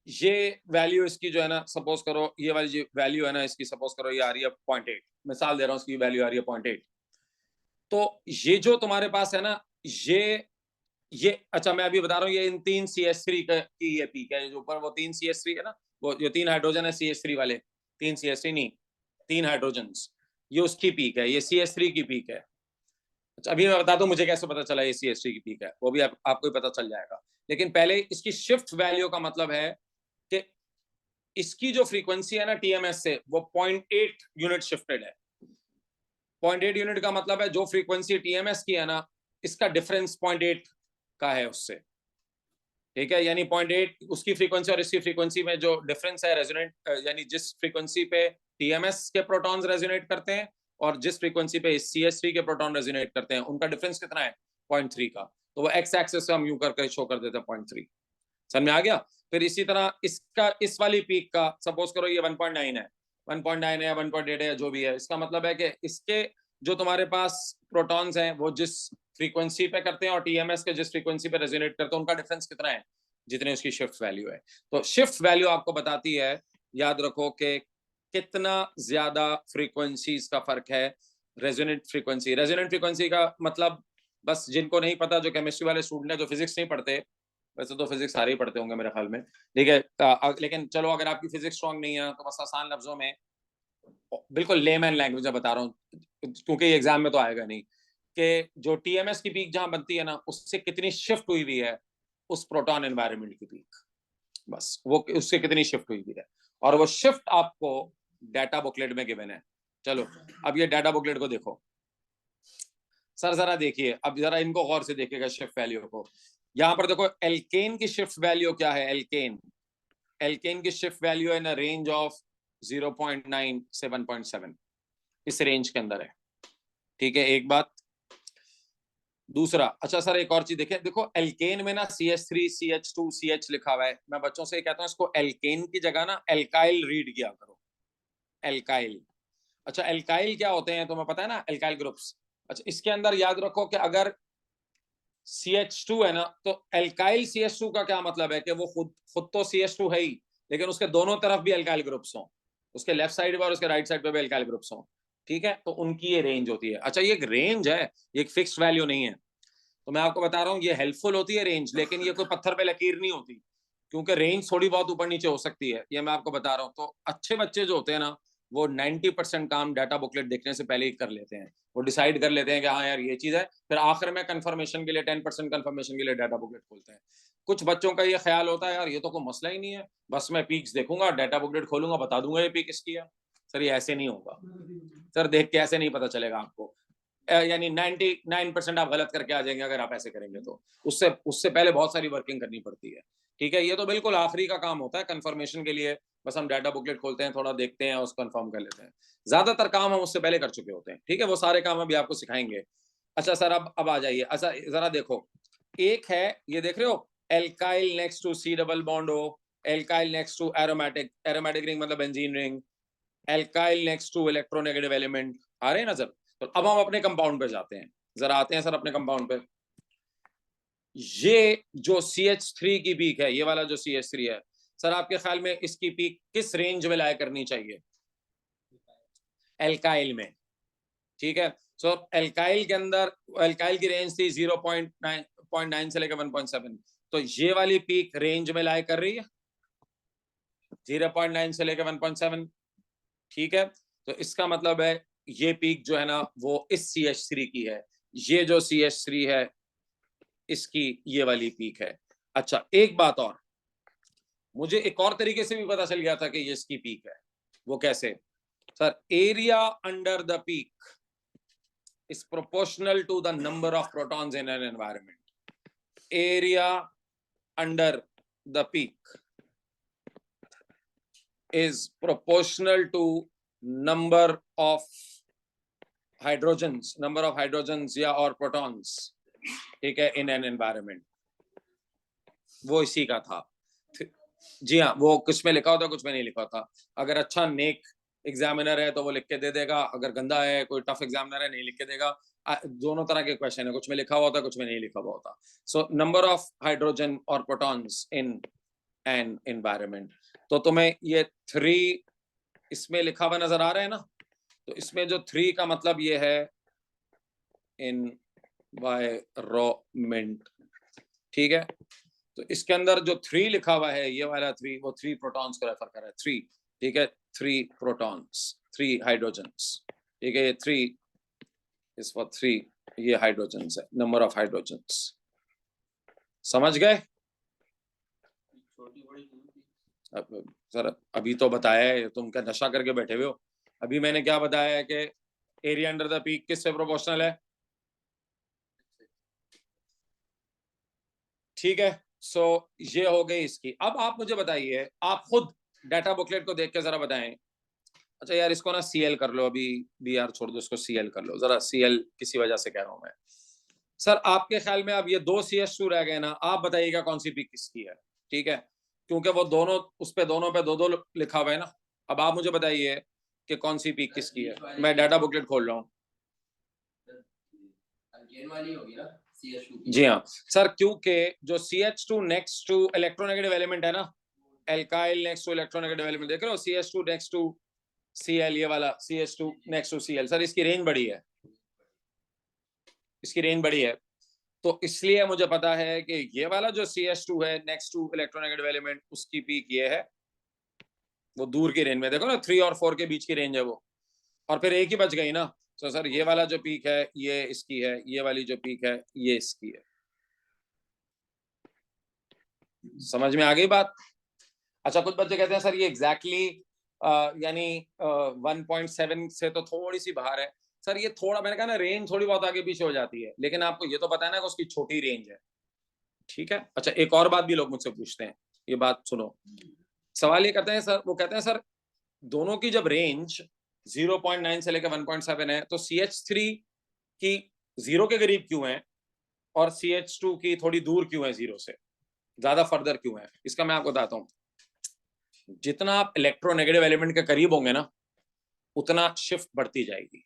ये वैल्यू इसकी जो है ना, सपोज करो ये वाली जो वैल्यू है ना इसकी, सपोज करो ये आ रही है 0.8, मिसाल दे रहा हूँ, इसकी वैल्यू आ रही है 0.8। तो ये जो तुम्हारे पास है ना, ये अच्छा मैं अभी बता रहा हूँ, ये इन 3 CH3 की ये पीक है, जो ऊपर वो 3 CH3 है ना, वो जो 3 हाइड्रोजन है CH3 वाले, 3 CH3 नहीं, 3 हाइड्रोजन, ये उसकी पीक है, ये CH3 की पीक है। अच्छा, अभी मैं बता दूं मुझे कैसे पता चला ये CH3 की पीक है, वो भी आपको ही पता चल जाएगा। लेकिन पहले इसकी शिफ्ट वैल्यू का मतलब है कि इसकी जो फ्रीक्वेंसी है ना टीएमएस से, वो 0.8 यूनिट शिफ्टेड है। 0.8 यूनिट का मतलब है जो फ्रीक्वेंसी टीएमएस की है ना, इसका डिफरेंस 0.8 का है उससे, ठीक है। यानी 0.8 उसकी फ्रीक्वेंसी और इसकी फ्रीक्वेंसी में जो डिफरेंस है रेजोनेट, यानी जिस फ्रीक्वेंसी पे टीएमएस के प्रोटॉन्स रेजोनेट करते हैं और जिस फ्रीक्वेंसी पे CH3 के प्रोटॉन रेजोनेट करते हैं, उनका डिफरेंस कितना है? 0.3 का। तो वो एक्स एक्सिस से हम यूं करके शो कर देते हैं 0.3। समझ में आ गया? फिर इसी तरह इसका, इस वाली पीक का सपोज करो ये 1.9 है, 1.9 है, 1.8 है, जो भी है, इसका मतलब है कि इसके जो तुम्हारे पास प्रोटॉन्स हैं वो जिस फ्रीक्वेंसी पे करते हैं और टीएमएस के जिस फ्रीक्वेंसी पे रेजोनेट करते हैं, उनका डिफरेंस कितना है, जितने उसकी शिफ्ट वैल्यू है। तो शिफ्ट वैल्यू आपको बताती है, याद रखो, कि कितना ज्यादा फ्रीक्वेंसीज का फर्क है। रेजोनेंट फ्रीक्वेंसी का मतलब, बस जिनको नहीं पता, जो केमिस्ट्री वाले स्टूडेंट है, जो फिजिक्स नहीं पढ़ते, वैसे तो फिजिक्स सारे ही पढ़ते होंगे मेरे ख्याल में, ठीक है, लेकिन चलो अगर आपकी फिजिक्स स्ट्रांग नहीं है तो बस आसान लफ्जों में, बिल्कुल लेमैन लैंग्वेज में बता रहा हूँ, क्योंकि एग्जाम में तो आएगा नहीं, कि जो टीएमएस की पीक जहां बनती है ना, उससे कितनी शिफ्ट हुई हुई है उस प्रोटॉन एनवायरनमेंट की पीक, बस वो उससे कितनी शिफ्ट हुई हुई है, और वो शिफ्ट आपको डाटा बुकलेट में गिवन है। चलो अब ये डाटा बुकलेट को देखो सर, जरा देखिए, अब जरा इनको गौर से देखिएगा शिफ्ट वैल्यू को। यहां पर देखो एल्केन की शिफ्ट वैल्यू क्या है, एल्केन की शिफ्ट वैल्यू है इन रेंज ऑफ 0.9 से 1.7, इस रेंज के अंदर है, ठीक है, एक बात। दूसरा, अच्छा सर एक और चीज देखें, देखो एल्केन में ना CH3 CH2 CH लिखा हुआ है, मैं बच्चों से कहता हूं इसको एल्केन की जगह ना एल्काइल रीड किया करो, एल्काइल। अच्छा एल्काइल क्या होते हैं तुम्हें पता है ना, एल्काइल ग्रुप्स। अच्छा इसके अंदर याद रखो कि अगर CH2 है ना, तो एल्काइल CH2 का क्या मतलब है कि वो खुद तो CH2 है ही, लेकिन उसके दोनों तरफ भी एल्काइल ग्रुप्स हों, उसके लेफ्ट साइड पे और उसके राइट साइड पे भी एल्काइल ग्रुप्स हों, ठीक है, तो उनकी ये रेंज होती है। अच्छा ये एक रेंज है, ये एक फिक्स्ड वैल्यू नहीं है, तो मैं आपको बता रहा हूँ ये हेल्पफुल होती है रेंज, लेकिन ये कोई पत्थर पे लकीर नहीं होती, क्योंकि रेंज थोड़ी बहुत ऊपर नीचे हो सकती है, ये मैं आपको बता रहा हूँ। तो अच्छे बच्चे जो होते हैं ना, वो 90% काम डाटा बुकलेट देखने से पहले ही कर लेते हैं, वो डिसाइड कर लेते हैं कि हाँ यार ये चीज है, फिर आखिर में कंफर्मेशन के लिए 10% कंफर्मेशन के लिए डाटा बुकलेट खोलते हैं। कुछ बच्चों का ये ख्याल होता है यार ये तो कोई मसला ही नहीं है, बस मैं पीक्स देखूंगा, डाटा बुकलेट खोलूंगा, बता दूंगा ये पीक किसकी है। सर ये ऐसे नहीं होगा, सर देख के ऐसे नहीं पता चलेगा आपको, यानी 99% आप गलत करके आ जाएंगे अगर आप ऐसे करेंगे, तो उससे उससे पहले बहुत सारी वर्किंग करनी पड़ती है, ठीक है। ये तो बिल्कुल आखिरी का काम होता है कंफर्मेशन के लिए, बस हम डाटा बुकलेट खोलते हैं, थोड़ा देखते हैं, उसको कंफर्म कर लेते हैं, ज्यादातर काम हम उससे पहले कर चुके होते हैं, ठीक है, वो सारे काम अभी आपको सिखाएंगे। अच्छा सर अब आ जाइए, अच्छा जरा देखो, एक है ये देख रहे हो, alkyl next to C double bond हो, alkyl next to aromatic, aromatic ring मतलब benzene ring, alkyl next to electronegative element, आ रहे हैं नजर। तो अब हम अपने कंपाउंड पे जाते हैं, जरा आते हैं सर अपने कंपाउंड पे। ये जो CH3 की पीक है, ये वाला जो CH3 है, सर आपके ख्याल में इसकी पीक किस रेंज में लाया करनी चाहिए, एल्काइल में, ठीक है। सो एल्काइल के अंदर एल्काइल की रेंज थी 0.9 से लेकर 1.7, तो ये वाली पीक रेंज में लाया कर रही है 0.9 से लेकर 1.7, ठीक है। तो इसका मतलब है ये पीक जो है ना वो इस CH3 की है, ये जो CH3 है इसकी ये वाली पीक है। अच्छा एक बात और, मुझे एक और तरीके से भी पता चल गया था कि ये इसकी पीक है, वो कैसे, sir area under the peak is proportional to the number of protons in an environment. Area under the peak is proportional to number of hydrogens या और protons, ठीक है, in an environment. वो इसी का था, जी हाँ, वो कुछ में लिखा होता कुछ में नहीं लिखा होता। अगर अच्छा नेक एग्जामिनर है तो वो लिख के दे देगा, अगर गंदा है कोई टफ एग्जामिनर है नहीं लिख के देगा। दोनों तरह के क्वेश्चन है, कुछ में लिखा हुआ होता कुछ में नहीं लिखा हुआ होता। सो नंबर ऑफ हाइड्रोजन और प्रोटॉन्स इन एन एनवायरनमेंट, तो तुम्हें ये 3 इसमें लिखा हुआ नजर आ रहा है ना, तो इसमें जो 3 का मतलब ये है एनवायरनमेंट, ठीक है। तो इसके अंदर जो 3 लिखा हुआ है, ये वाला 3, वो 3 प्रोटॉन्स को रेफर कर रहा है, 3, ठीक है, 3 प्रोटॉन्स 3 हाइड्रोजन्स, ठीक है, ये 3 इज फॉर 3, ये हाइड्रोजन्स है, नंबर ऑफ हाइड्रोजन्स, समझ गए। सर अभी तो बताया है, तुम क्या नशा करके बैठे हुए हो, अभी मैंने क्या बताया है कि एरिया अंडर द पीक किससे प्रोपोर्शनल है, ठीक है। सो ये हो गई इसकी। अब आप मुझे बताइए, आप खुद डाटा बुकलेट को देख के जरा बताएं। अच्छा यार इसको ना CL कर लो, अभी BR छोड़ दो, इसको CL कर लो जरा, CL किसी वजह से कह रहा हूं मैं। सर आपके ख्याल में अब ये 2 CH2 रह गए ना, आप बताइएगा कौन सी पीक किसकी है, ठीक है, क्योंकि वो दोनों उस पे दोनों पे 2-2 लिखा हुआ है ना। अब आप मुझे बताइए कि कौन सी पीक किसकी है, मैं डाटा बुकलेट खोल रहा हूँ। जी हाँ सर, क्योंकि जो CH2 next to electronegative element है ना, alkyl next to electronegative element, देख रहे हो, CH2 नेक्स्ट टू Cl, ये वाला CH2 next to Cl, sir इसकी रेंज बड़ी है, इसकी रेंज बड़ी है, तो इसलिए मुझे पता है कि ये वाला जो CH2 है नेक्स्ट टू इलेक्ट्रोनेगेटिव एलिमेंट, उसकी पीक ये है, वो दूर की रेंज में, देखो ना 3 और 4 के बीच की रेंज है वो, और फिर एक ही बच गई ना। तो सर ये वाला जो पीक है ये इसकी है, ये वाली जो पीक है ये इसकी है, समझ में आ गई बात। अच्छा कुछ बच्चे कहते हैं सर ये एग्जैक्टली यानी 1.7 से तो थोड़ी सी बाहर है। सर ये थोड़ा, मैंने कहा ना रेंज थोड़ी बहुत आगे पीछे हो जाती है, लेकिन आपको ये तो पता है ना कि उसकी छोटी रेंज है, ठीक है। अच्छा, एक और बात भी लोग मुझसे पूछते हैं, ये बात सुनो। सवाल ये करते हैं सर, वो कहते हैं सर दोनों की जब रेंज 0.9 से लेकर 1.7 है तो CH3 की 0 के करीब क्यों है और CH2 की थोड़ी दूर क्यों है 0 से, ज्यादा फर्दर क्यों है? इसका मैं आपको बताता हूँ। जितना आप इलेक्ट्रोनेगेटिव एलिमेंट के करीब होंगे ना, उतना शिफ्ट बढ़ती जाएगी।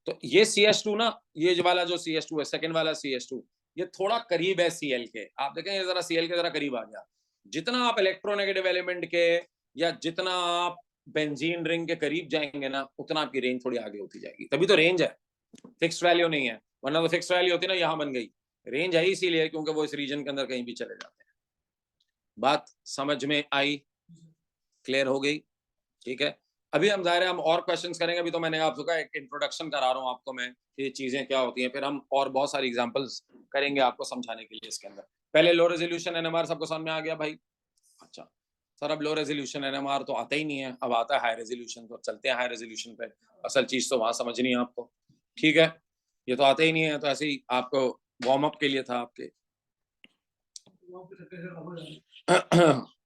तो ये CH2 ना, ये जो वाला जो CH2 है, सेकंड वाला CH2, ये थोड़ा करीब है Cl के। आप देखें ये जरा Cl के जरा करीब आ गया। जितना आप इलेक्ट्रोनेगेटिव एलिमेंट के या जितना आप बेंजीन रिंग के करीब जाएंगे ना, उतना आपकी रेंज थोड़ी आगे होती जाएगी। तभी तो रेंज है, फिक्स वैल्यू नहीं है। वरना तो फिक्स वैल्यू होती ना, यहां बन गई। रेंज है इसीलिए क्योंकि वो इस रीजन के अंदर कहीं भी चले जाते हैं। बात समझ में आई? क्लियर हो गई? ठीक है। अभी हम जाहिर है हम और क्वेश्चंस करेंगे। अभी तो मैंने आपको कहा एक इंट्रोडक्शन करा रहा हूँ आपको मैं, ये चीजें क्या होती हैं, फिर हम और बहुत सारी एग्जांपल्स करेंगे आपको समझाने के लिए इसके अंदर। पहले लो रेजोल्यूशन एनएमआर सबको समझ में आ गया भाई? अच्छा सर, अब लो रेजोल्यूशन एनएमआर तो आता ही नहीं है, अब आता है हाई रेजोल्यूशन। तो चलते हैं हाई रेजोल्यूशन पे, असल चीज तो वहां समझनी है आपको। ठीक है, ये तो आता ही नहीं है, तो ऐसे ही आपको वार्म अप के लिए था आपके।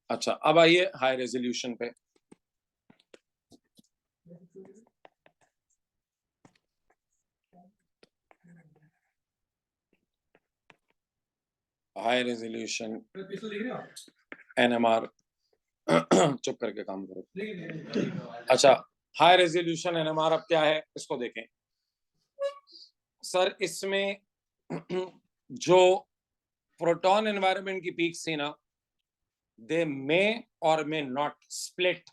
अच्छा, अब आइए हाई रेजोल्यूशन पे। हाई रेजोल्यूशन एनएमआर चुप करके काम करो। अच्छा, हाई रेजोल्यूशन एनएमआर अब क्या है इसको देखें। सर इसमें जो प्रोटॉन एनवायरनमेंट की पीक्स थी ना, दे मे और मे नॉट स्प्लिट।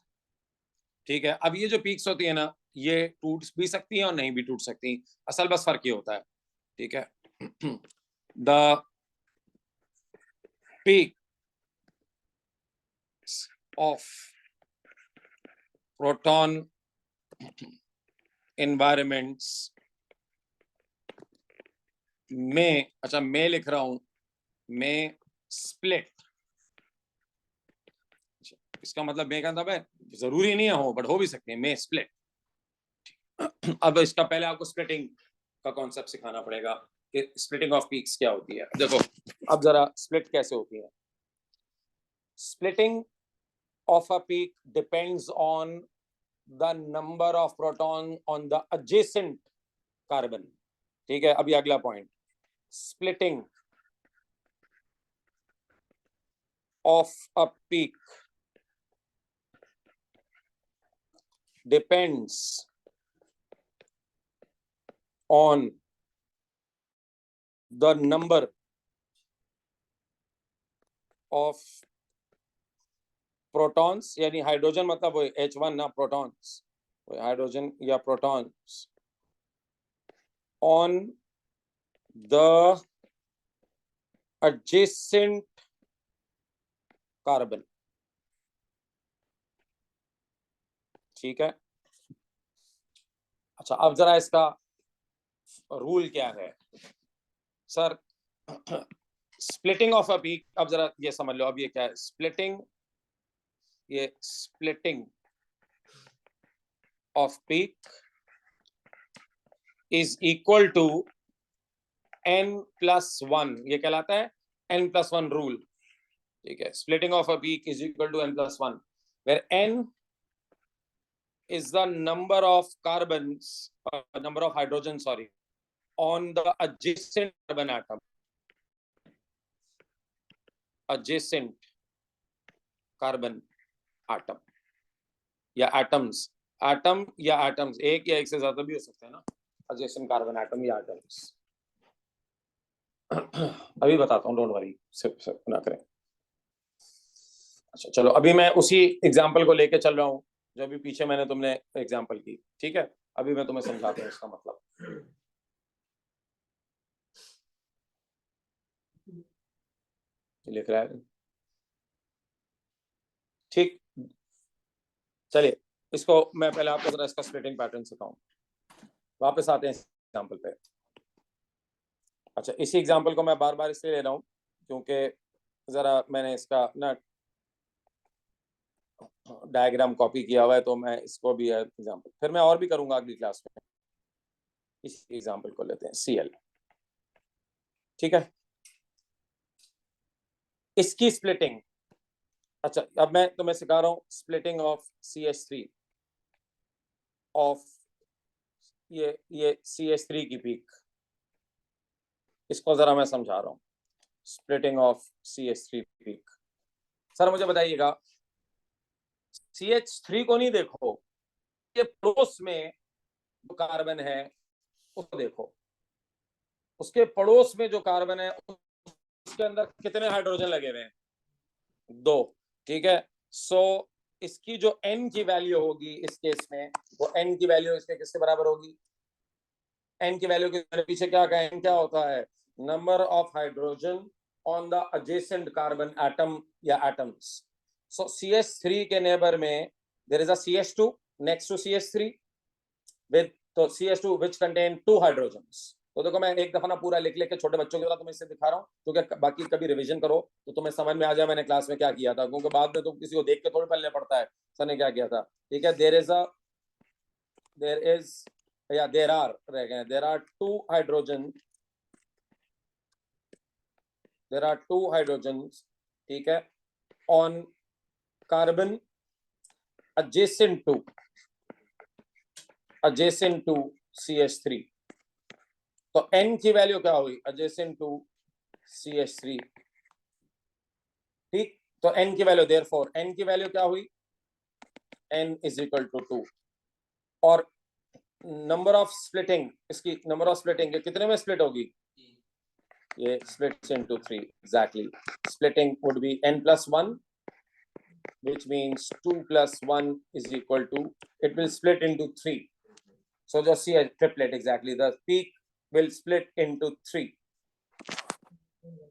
ठीक है, अब ये जो पीक्स होती है ना, ये टूट भी सकती हैं और नहीं भी टूट सकती। असल बस फर्क ये होता है। ठीक है, the peak of proton environments में, अच्छा मैं लिख रहा हूं में स्प्लिट। इसका मतलब मैं कहता है जरूरी नहीं है हो, बट हो भी सकते हैं में स्प्लिट। अब इसका पहले आपको स्प्लिटिंग का कॉन्सेप्ट सिखाना पड़ेगा कि स्प्लिटिंग ऑफ पीक्स क्या होती है। देखो अब जरा स्प्लिट कैसे होती है। Splitting of a peak depends on the number of proton on the adjacent carbon. ठीक है, अभी अगला point, splitting of a peak depends on the number of protons, यानी हाइड्रोजन मतलब वो H1 ना, प्रोटॉन्स, हाइड्रोजन या protons on the adjacent carbon. ठीक है। अच्छा, अब जरा इसका रूल क्या है sir. Splitting of a peak, अब जरा ये समझ लो, अब ये क्या है स्प्लिटिंग, ये splitting of peak is equal to n+1, ये कहलाता है n+1 रूल। ठीक है, splitting of a peak is equal to n+1, where n is the number of carbons, number of hydrogen, sorry, on the adjacent carbon atom, adjacent carbon atom या atoms, atom या atoms, एक या एक से ज्यादा भी हो सकते हैं ना, adjacent carbon atom या atoms। अभी बताता हूँ, डोंट वरी, सिर्फ ना करें। अच्छा चलो, अभी मैं उसी एग्जाम्पल को लेके चल रहा हूँ जो अभी पीछे मैंने तुमने एग्जाम्पल की। ठीक है, अभी मैं तुम्हें समझाता हूँ इसका मतलब। लिख रहा है ठीक। चलिए, इसको मैं पहले आपको जरा इसका स्प्लिटिंग पैटर्न सिखाऊं। वापस आते हैं एग्जाम्पल पे। अच्छा, इसी एग्जाम्पल को मैं बार बार इसलिए ले रहा हूँ क्योंकि जरा मैंने इसका ना डायग्राम कॉपी किया हुआ है, तो मैं इसको भी एग्जाम्पल फिर मैं और भी करूंगा अगली क्लास में। इस एग्जाम्पल को लेते हैं Cl। ठीक है, इसकी स्प्लिटिंग, अच्छा अब मैं तुम्हें सिखा रहा हूं स्प्लिटिंग ऑफ CH3 ऑफ ये CH3 की पीक, इसको जरा मैं समझा रहा हूं। Splitting of CH3 peak, sir मुझे बताइएगा CH3 को नहीं देखो, ये पड़ोस में जो कार्बन है उसको देखो, उसके पड़ोस में जो कार्बन है उसके अंदर कितने हाइड्रोजन लगे हुए हैं? 2, ठीक है। सो इसकी जो n की वैल्यू होगी इस केस में, वो n की वैल्यू इसके किसके बराबर होगी? n की वैल्यू के पीछे क्या कहें, n क्या होता है? Number of hydrogen on the adjacent carbon atom या एटम्स। सो CH3 के नेबर में there is a CH2 next to CH3 with, तो CH2 which contain 2 hydrogens। तो देखो मैं एक दफा ना पूरा लिख लिख के छोटे बच्चों के साथ तुम्हें इससे दिखा रहा हूँ, क्योंकि बाकी कभी रिवीजन करो तो तुम्हें समझ में आ जाए मैंने क्लास में क्या किया था, क्योंकि बाद में तो किसी को देख के थोड़ी पढ़ने पड़ता है सर ने क्या किया था। ठीक है, देयर इज या देयर आर रह गए, देयर आर टू हाइड्रोजन्स, ठीक है, on carbon adjacent to CH3। तो n की वैल्यू क्या हुई adjacent to CH3, ठीक। तो n की वैल्यू देयरफॉर n की वैल्यू क्या हुई, n इज इक्वल टू 2। और नंबर ऑफ स्प्लिटिंग, इसकी नंबर ऑफ स्प्लिटिंग कितने में स्प्लिट होगी? ये splits into 3 exactly। splitting would be n+1 which means 2 plus 1 is equal to, it will split into 3। so just see a triplet exactly, the peak will split into 3,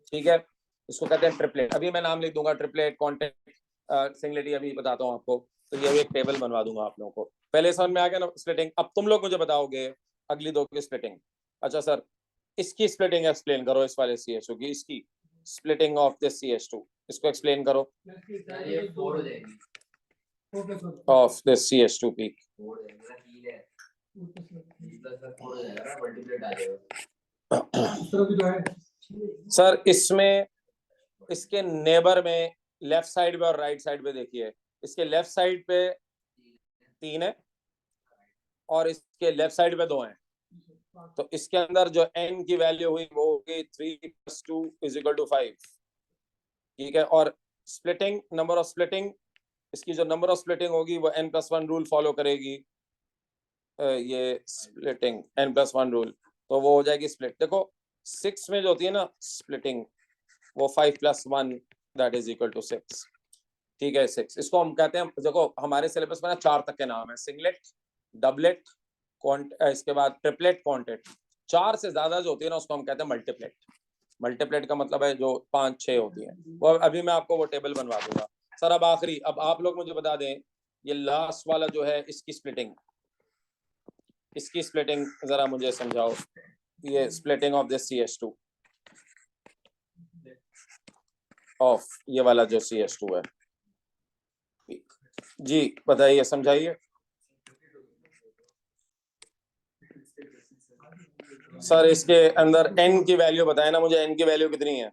ठीक है। इसको कहते हैं triplet. अभी मैं नाम लिख दूंगा, ट्रिपलेट, कॉन्टेक्ट, सिंगलेटी अभी बताता हूँ आपको। तो ये एक टेबल बनवा दूंगा आप लोगों को। पहले समझ में आ गया ना स्प्लिटिंग। अब तुम लोग मुझे बताओगे अगली दो की स्प्लिटिंग। अच्छा सर इसकी स्प्लिटिंग एक्सप्लेन करो, इस वाले CH2 की, इसकी स्प्लिटिंग ऑफ दिस CH2 इसको एक्सप्लेन करो of this CH2 peak. Sir इसमें इसके नेबर में लेफ्ट साइड पे और राइट साइड पे देखिए, इसके लेफ्ट साइड पे 3 है और इसके लेफ्ट साइड पे 2 हैं। तो इसके अंदर जो n की वैल्यू हुई वो होगी 3 + 2 = 5, ठीक है। और स्प्लिटिंग, नंबर ऑफ स्प्लिटिंग, इसकी जो नंबर ऑफ स्प्लिटिंग होगी वो n+1 रूल फॉलो करेगी। ये स्प्लिटिंग n+1 रूल, तो वो हो जाएगी स्प्लिट। देखो 6 में जो होती है ना स्प्लिटिंग, वो 5 + 1 दैट इज इक्वल टू 6, ठीक है 6। इसको हम कहते हैं, देखो हमारे सिलेबस में ना 4 तक के नाम है, सिंगलेट, डबलेट, इसके बाद ट्रिपलेट, क्वांटेट। 4 से ज्यादा जो होती है ना उसको हम कहते हैं मल्टीप्लेट। मल्टीप्लेट का मतलब है जो 5-6 होती है। वो अभी मैं आपको वो टेबल बनवा दूंगा। सर अब आखिरी, अब आप लोग मुझे बता दें ये लास्ट वाला जो है इसकी स्प्लिटिंग, इसकी स्प्लिटिंग जरा मुझे समझाओ। ये splitting of this CH2 of ये वाला जो CH2 है, जी बताइए समझाइए। सर इसके अंदर n की वैल्यू बताए ना मुझे, n की वैल्यू कितनी है?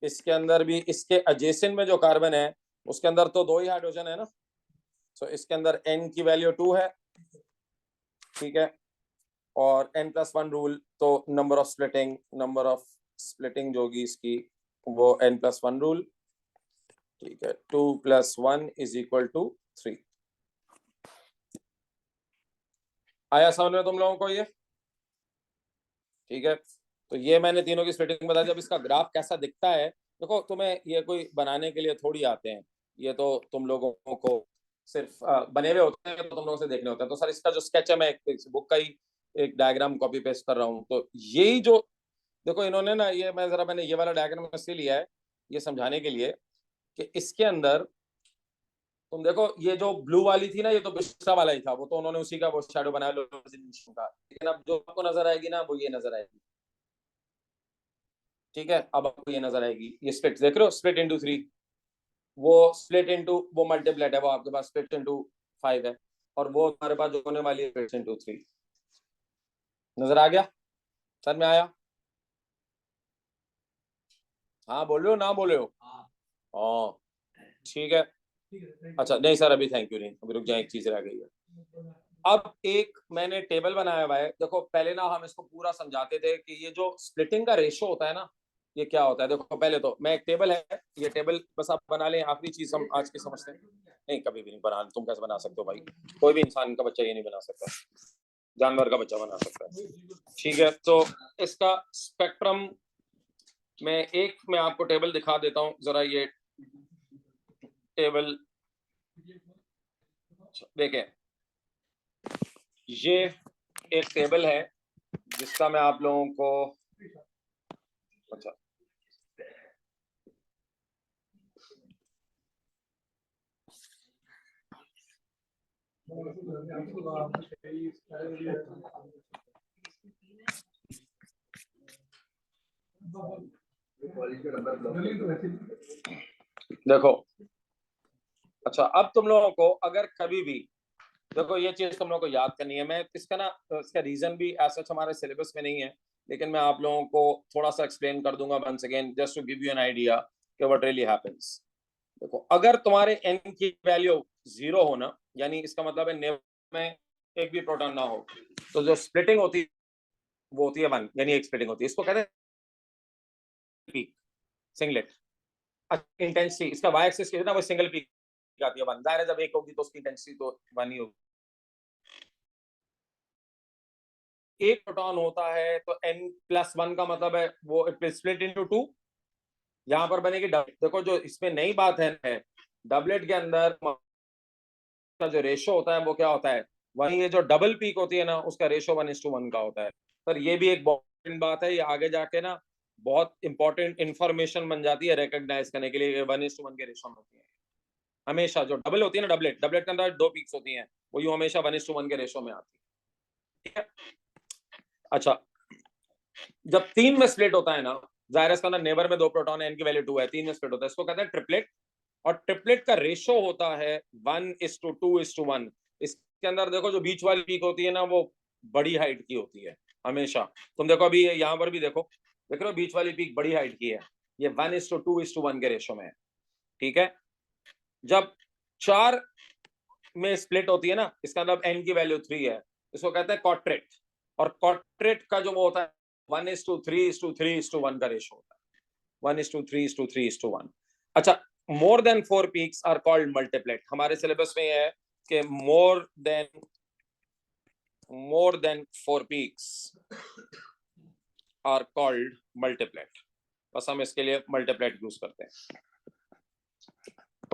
इसके अंदर भी इसके एडजेसेंट में जो कार्बन है उसके अंदर तो 2 ही हाइड्रोजन है ना। सो इसके अंदर n की वैल्यू 2 है, ठीक है। और n+1 रूल, तो नंबर ऑफ स्प्लिटिंग जो होगी इसकी वो n+1 रूल, ठीक है। 2 + 1 = 3। आया समझ में तुम लोगों को ये? ठीक है, तो ये मैंने तीनों की स्प्लिटिंग बता दी। अब इसका ग्राफ कैसा दिखता है, देखो तुम्हें ये कोई बनाने के लिए थोड़ी आते हैं, ये तो तुम लोगों को सिर्फ बने हुए होते हैं तो तुम लोगों से देखने होते हैं। तो सर इसका जो स्केच है मैं एक बुक का ही एक डायग्राम कॉपी पेस्ट कर रहा हूँ। तो यही जो देखो इन्होंने ना, ये मैंने ये वाला डायग्राम इसलिए लिया है ये समझाने के लिए कि इसके अंदर तुम देखो ये जो ब्लू वाली थी ना ये तो पिछला वाला ही था, वो तो उन्होंने उसी का वो शैडो बनाया का। लेकिन अब जो आपको नजर आएगी ना वो ये नजर आएगी, ठीक है। अब आपको ये नजर आएगी, ये स्प्लिट देख रहे हो, स्प्लिट इनटू 3, वो स्प्लिट इनटू वो मल्टीप्लेट है, वो आपके पास स्प्लिट इनटू 5 है, और वो हमारे पास जो होने वाली है स्प्लिट इनटू 3। नजर आ गया? सर में आया? हाँ बोल रहे हो ना बोल रहे हो? हाँ ठीक है। अच्छा नहीं सर अभी थैंक यू नहीं, अभी रुक जाए, एक चीज रह गई है। अब एक मैंने टेबल बनाया हुआ है, देखो पहले ना हम इसको पूरा समझाते थे कि ये जो स्प्लिटिंग का रेशो होता है ना ये क्या होता है। देखो पहले तो मैं एक टेबल है, ये टेबल बस आप बना लें, आखिरी चीज हम आज की समझते हैं। नहीं कभी भी नहीं बना, तुम कैसे बना सकते हो भाई, कोई भी इंसान का बच्चा ये नहीं बना सकता, जानवर का बच्चा बना सकता है। ठीक है तो इसका स्पेक्ट्रम मैं आपको टेबल दिखा देता हूँ जरा, ये टेबल देखें, ये एक टेबल है जिसका मैं आप लोगों को, अच्छा देखो, अच्छा अब तुम लोगों को अगर कभी भी, देखो ये चीज तुम लोगों को याद करनी है, मैं इसका ना इसका रीजन भी ऐसा हमारे सिलेबस में नहीं है, लेकिन मैं आप लोगों को थोड़ा सा एक्सप्लेन कर दूंगा once again just to give you an idea कि व्हाट रियली हैपेंस। देखो अगर तुम्हारे एन की वैल्यू 0 हो ना, यानी इसका मतलब है नेवर में एक भी प्रोटॉन ना हो, तो जो स्प्लिटिंग होती है वो होती है 1, यानी एक स्प्लिटिंग होती है, इसको कहते हैं पीक, सिंगलेट। इंटेंसिटी इसका वाई एक्सिस कितना, वो सिंगल पीक आती है 1, जाहिर है जब एक होगी तो उसकी इंटेंसिटी तो 1 ही होगी। एक प्रोटॉन होता है तो n+1 का मतलब है वो इट विल स्प्लिट इनटू 2, यहां पर बनेगी डबलेट। देखो जो इसमें नई बात है डबलेट के अंदर का जो रेशो होता है वो क्या होता है, वही ये जो डबल पीक होती है ना उसका रेशो 1:1 का होता है। पर ये भी एक बहुत इंपॉर्टेंट बात है, ये आगे जाके ना बहुत इंपॉर्टेंट इंफॉर्मेशन बन जाती है रिकॉग्नाइज करने के लिए, 1:1 के रेशो में होती है हमेशा। जो डबल होती है ना, डबलेट डबलेट के अंदर 2 पीक्स होती हैं, वो यूं हमेशा 1:1 के रेशो में आती है, ठीक है। अच्छा जब 3 में स्प्लिट होता है ना, जाहिर है इसके अंदर नेबर में 2 प्रोटॉन है, n की वैल्यू 2 है, 3 में स्प्लिट होता है, इसको कहते हैं ट्रिपलेट। और ट्रिपलेट का रेशो होता है 1:2:1। इसके अंदर देखो जो बीच वाली पीक होती है ना वो बड़ी हाइट की होती है हमेशा। तुम देखो अभी यहाँ पर भी देखो, देख रहे हो बीच वाली पीक बड़ी हाइट की है, ये 1:2:1 के रेशो में है, ठीक है। जब 4 में स्प्लिट होती है ना, इसका मतलब n की वैल्यू 3 है, इसको कहते हैं क्वार्टेट। और क्वार्टेट का जो वो होता है 1:3:3:1 का रेशो होता है, 1:3:3:1। अच्छा more than 4 peaks are called multiplet, हमारे सिलेबस में यह है कि more than 4 peaks are called multiplet, बस हम इसके लिए मल्टीप्लेट यूज करते हैं,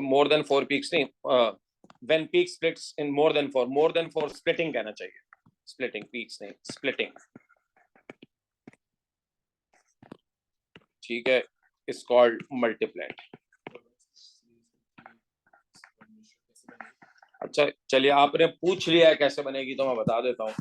मोर देन 4 पीक्स नहीं, when peak splits in more than 4 splitting कहना चाहिए, स्प्लिटिंग पीक्स नहीं स्प्लिटिंग, ठीक है, इज कॉल्ड मल्टीप्लेट। अच्छा चलिए आपने पूछ लिया है कैसे बनेगी तो मैं बता देता हूँ।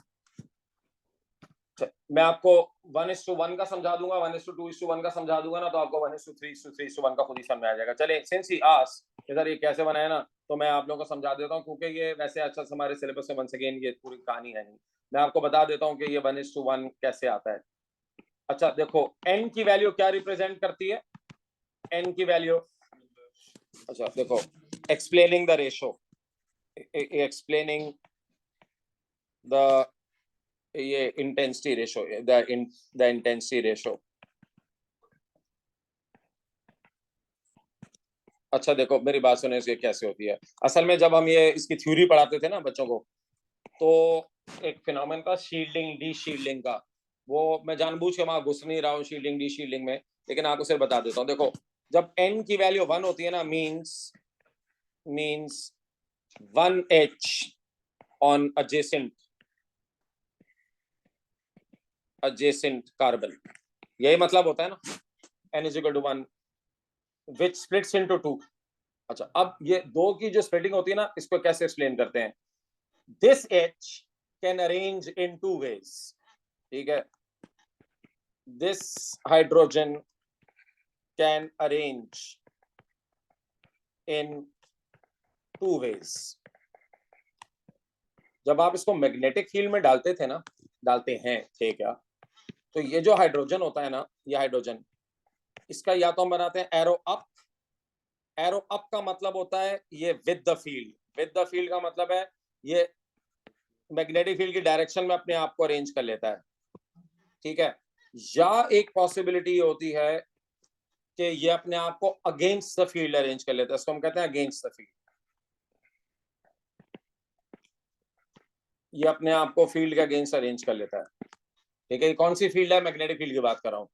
मैं आपको 1:1 का समझा दूंगा, 1:2:1 का समझा दूंगा ना, तो आपको 1:3:3:1 का पोजीशन में आ जाएगा। चले सिंस ही आस्क्ड इधर ये कैसे बनाया ना, तो मैं आप लोगों को समझा देता हूँ, क्योंकि ये वैसे अच्छा हमारे सिलेबस में वंस अगेन ये पूरी कहानी है नहीं, मैं आपको बता देता हूँ कि ये 1:1 कैसे आता है। अच्छा देखो n की वैल्यू क्या रिप्रेजेंट करती है, n की वैल्यू, अच्छा देखो explaining the ratio, explaining the ये intensity ratio, the intensity ratio. अच्छा देखो मेरी बात सुने से कैसे होती है, असल में जब हम ये इसकी थ्योरी पढ़ाते थे ना बच्चों को, तो एक फिनोमेन था शील्डिंग डी शील्डिंग का, वो मैं जानबूझ के वहां घुस नहीं रहा हूँ शील्डिंग डी शील्डिंग में, लेकिन आपको सिर्फ बता देता हूँ। देखो जब n की वैल्यू 1 होती है ना, means 1h on adjacent carbon, यही मतलब होता है ना, n is equal to 1 which splits into 2। अच्छा अब ये दो की जो स्प्लिटिंग होती है ना, इसको कैसे एक्सप्लेन करते हैं, this H can arrange in 2 ways, ठीक है, this hydrogen can arrange in 2 ways। जब आप इसको मैग्नेटिक फील्ड में डालते थे ना, डालते हैं थे क्या, तो ये जो हाइड्रोजन होता है ना, ये हाइड्रोजन इसका या तो हम बनाते हैं एरो अप। एरो अप का मतलब होता है ये with the field. With the field का मतलब है ये मैग्नेटिक फील्ड की डायरेक्शन में अपने आप को अरेंज कर लेता है, ठीक है। या एक पॉसिबिलिटी होती है कि ये अपने आप को अगेंस्ट द फील्ड अरेंज कर लेता है, इसको हम कहते हैं अगेंस्ट द फील्ड। ये अपने आप को फील्ड के अगेंस्ट अरेंज कर लेता है, ठीक है। कौन सी फील्ड है? मैग्नेटिक फील्ड की बात कर रहा हूं।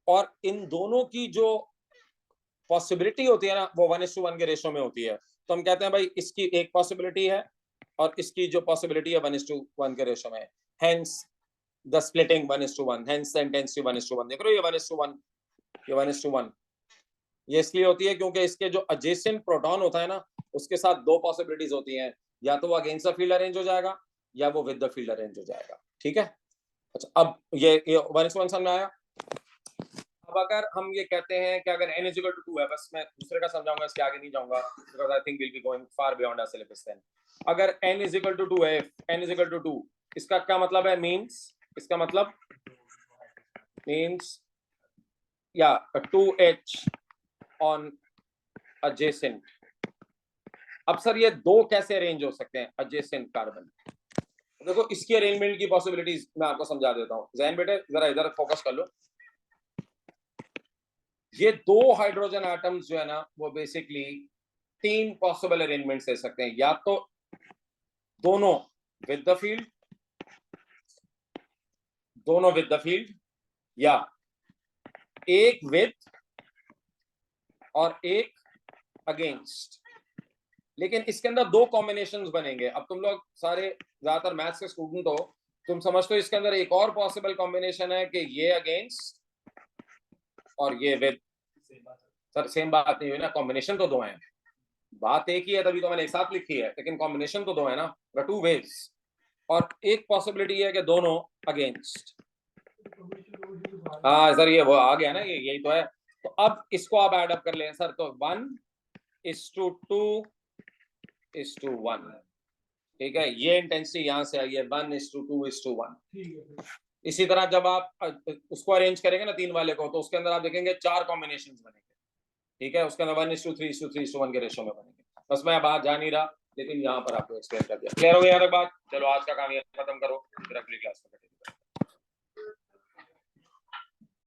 और इन दोनों की जो पॉसिबिलिटी होती है ना, वो 1:1 के रेशो में होती है। तो हम कहते हैं भाई इसकी एक पॉसिबिलिटी है और इसकी जो पॉसिबिलिटी है 1:1 के रेशो में है। Hence the splitting 1:1, hence the intensity 1:1। देख रहे हो ये 1:1, ये 1:1 ये इसलिए होती है क्योंकि इसके जो एडजेसेंट प्रोटॉन होता है ना, उसके साथ दो पॉसिबिलिटीज होती हैं, या तो वो अगेंस्ट द फील्ड अरेंज हो जाएगा या वो विद द फील्ड अरेंज हो जाएगा, ठीक है। अच्छा, अब ये 1:1 समझ में आया। अब अगर हम ये कहते हैं कि अगर n = 2 है, बस मैं दूसरे का समझाऊंगा, इसके आगे नहीं जाऊंगा, because I think will be going far beyond our syllabus then. अगर n = 2 है, n = 2, इसका क्या मतलब है? मींस, इसका मतलब मींस या 2h ऑन एडजेसेंट। अब सर ये दो कैसे अरेंज हो सकते हैं एडजेसेंट कार्बन? देखो इसकी अरेंजमेंट की पॉसिबिलिटीज मैं आपको समझा देता हूं। जैन बेटे जरा इधर फोकस कर लो। ये दो हाइड्रोजन एटम्स जो है ना, वो बेसिकली तीन पॉसिबल अरेंजमेंट दे सकते हैं। या तो दोनों विद द फील्ड, दोनों विद द फील्ड, या एक विद और एक अगेंस्ट। लेकिन इसके अंदर दो कॉम्बिनेशंस बनेंगे। अब तुम लोग सारे ज्यादातर मैथ्स के स्टूडेंट हो, तुम समझते हो इसके अंदर एक और पॉसिबल कॉम्बिनेशन है कि ये अगेंस्ट और ये विद। सर सेम बात नहीं हुई ना, कॉम्बिनेशन तो दो हैं, बात एक ही है, तभी तो मैंने एक साथ लिखी है, लेकिन कॉम्बिनेशन तो दो है ना, टू वेज। और एक पॉसिबिलिटी है कि दोनों अगेंस्ट। हाँ सर ये वो आ गया ना, ये यही तो है। तो अब इसको आप ऐड अप कर लें सर, तो 1:2:1, ठीक है। ये इंटेंसिटी यहां से आई है 1:2:1। इसी तरह जब आप उसको अरेंज करेंगे ना तीन वाले को, तो उसके अंदर आप देखेंगे चार कॉम्बिनेशन बनेंगे, ठीक है। उसके अंदर 1:3:3:1 के रेशो में बनेंगे। बस मैं बात जा नहीं रहा, लेकिन यहाँ पर आपको एक्सप्लेन कर दिया। क्लियर हो गया बात? चलो आज का काम ये खत्म करो, फिर अगली क्लास में।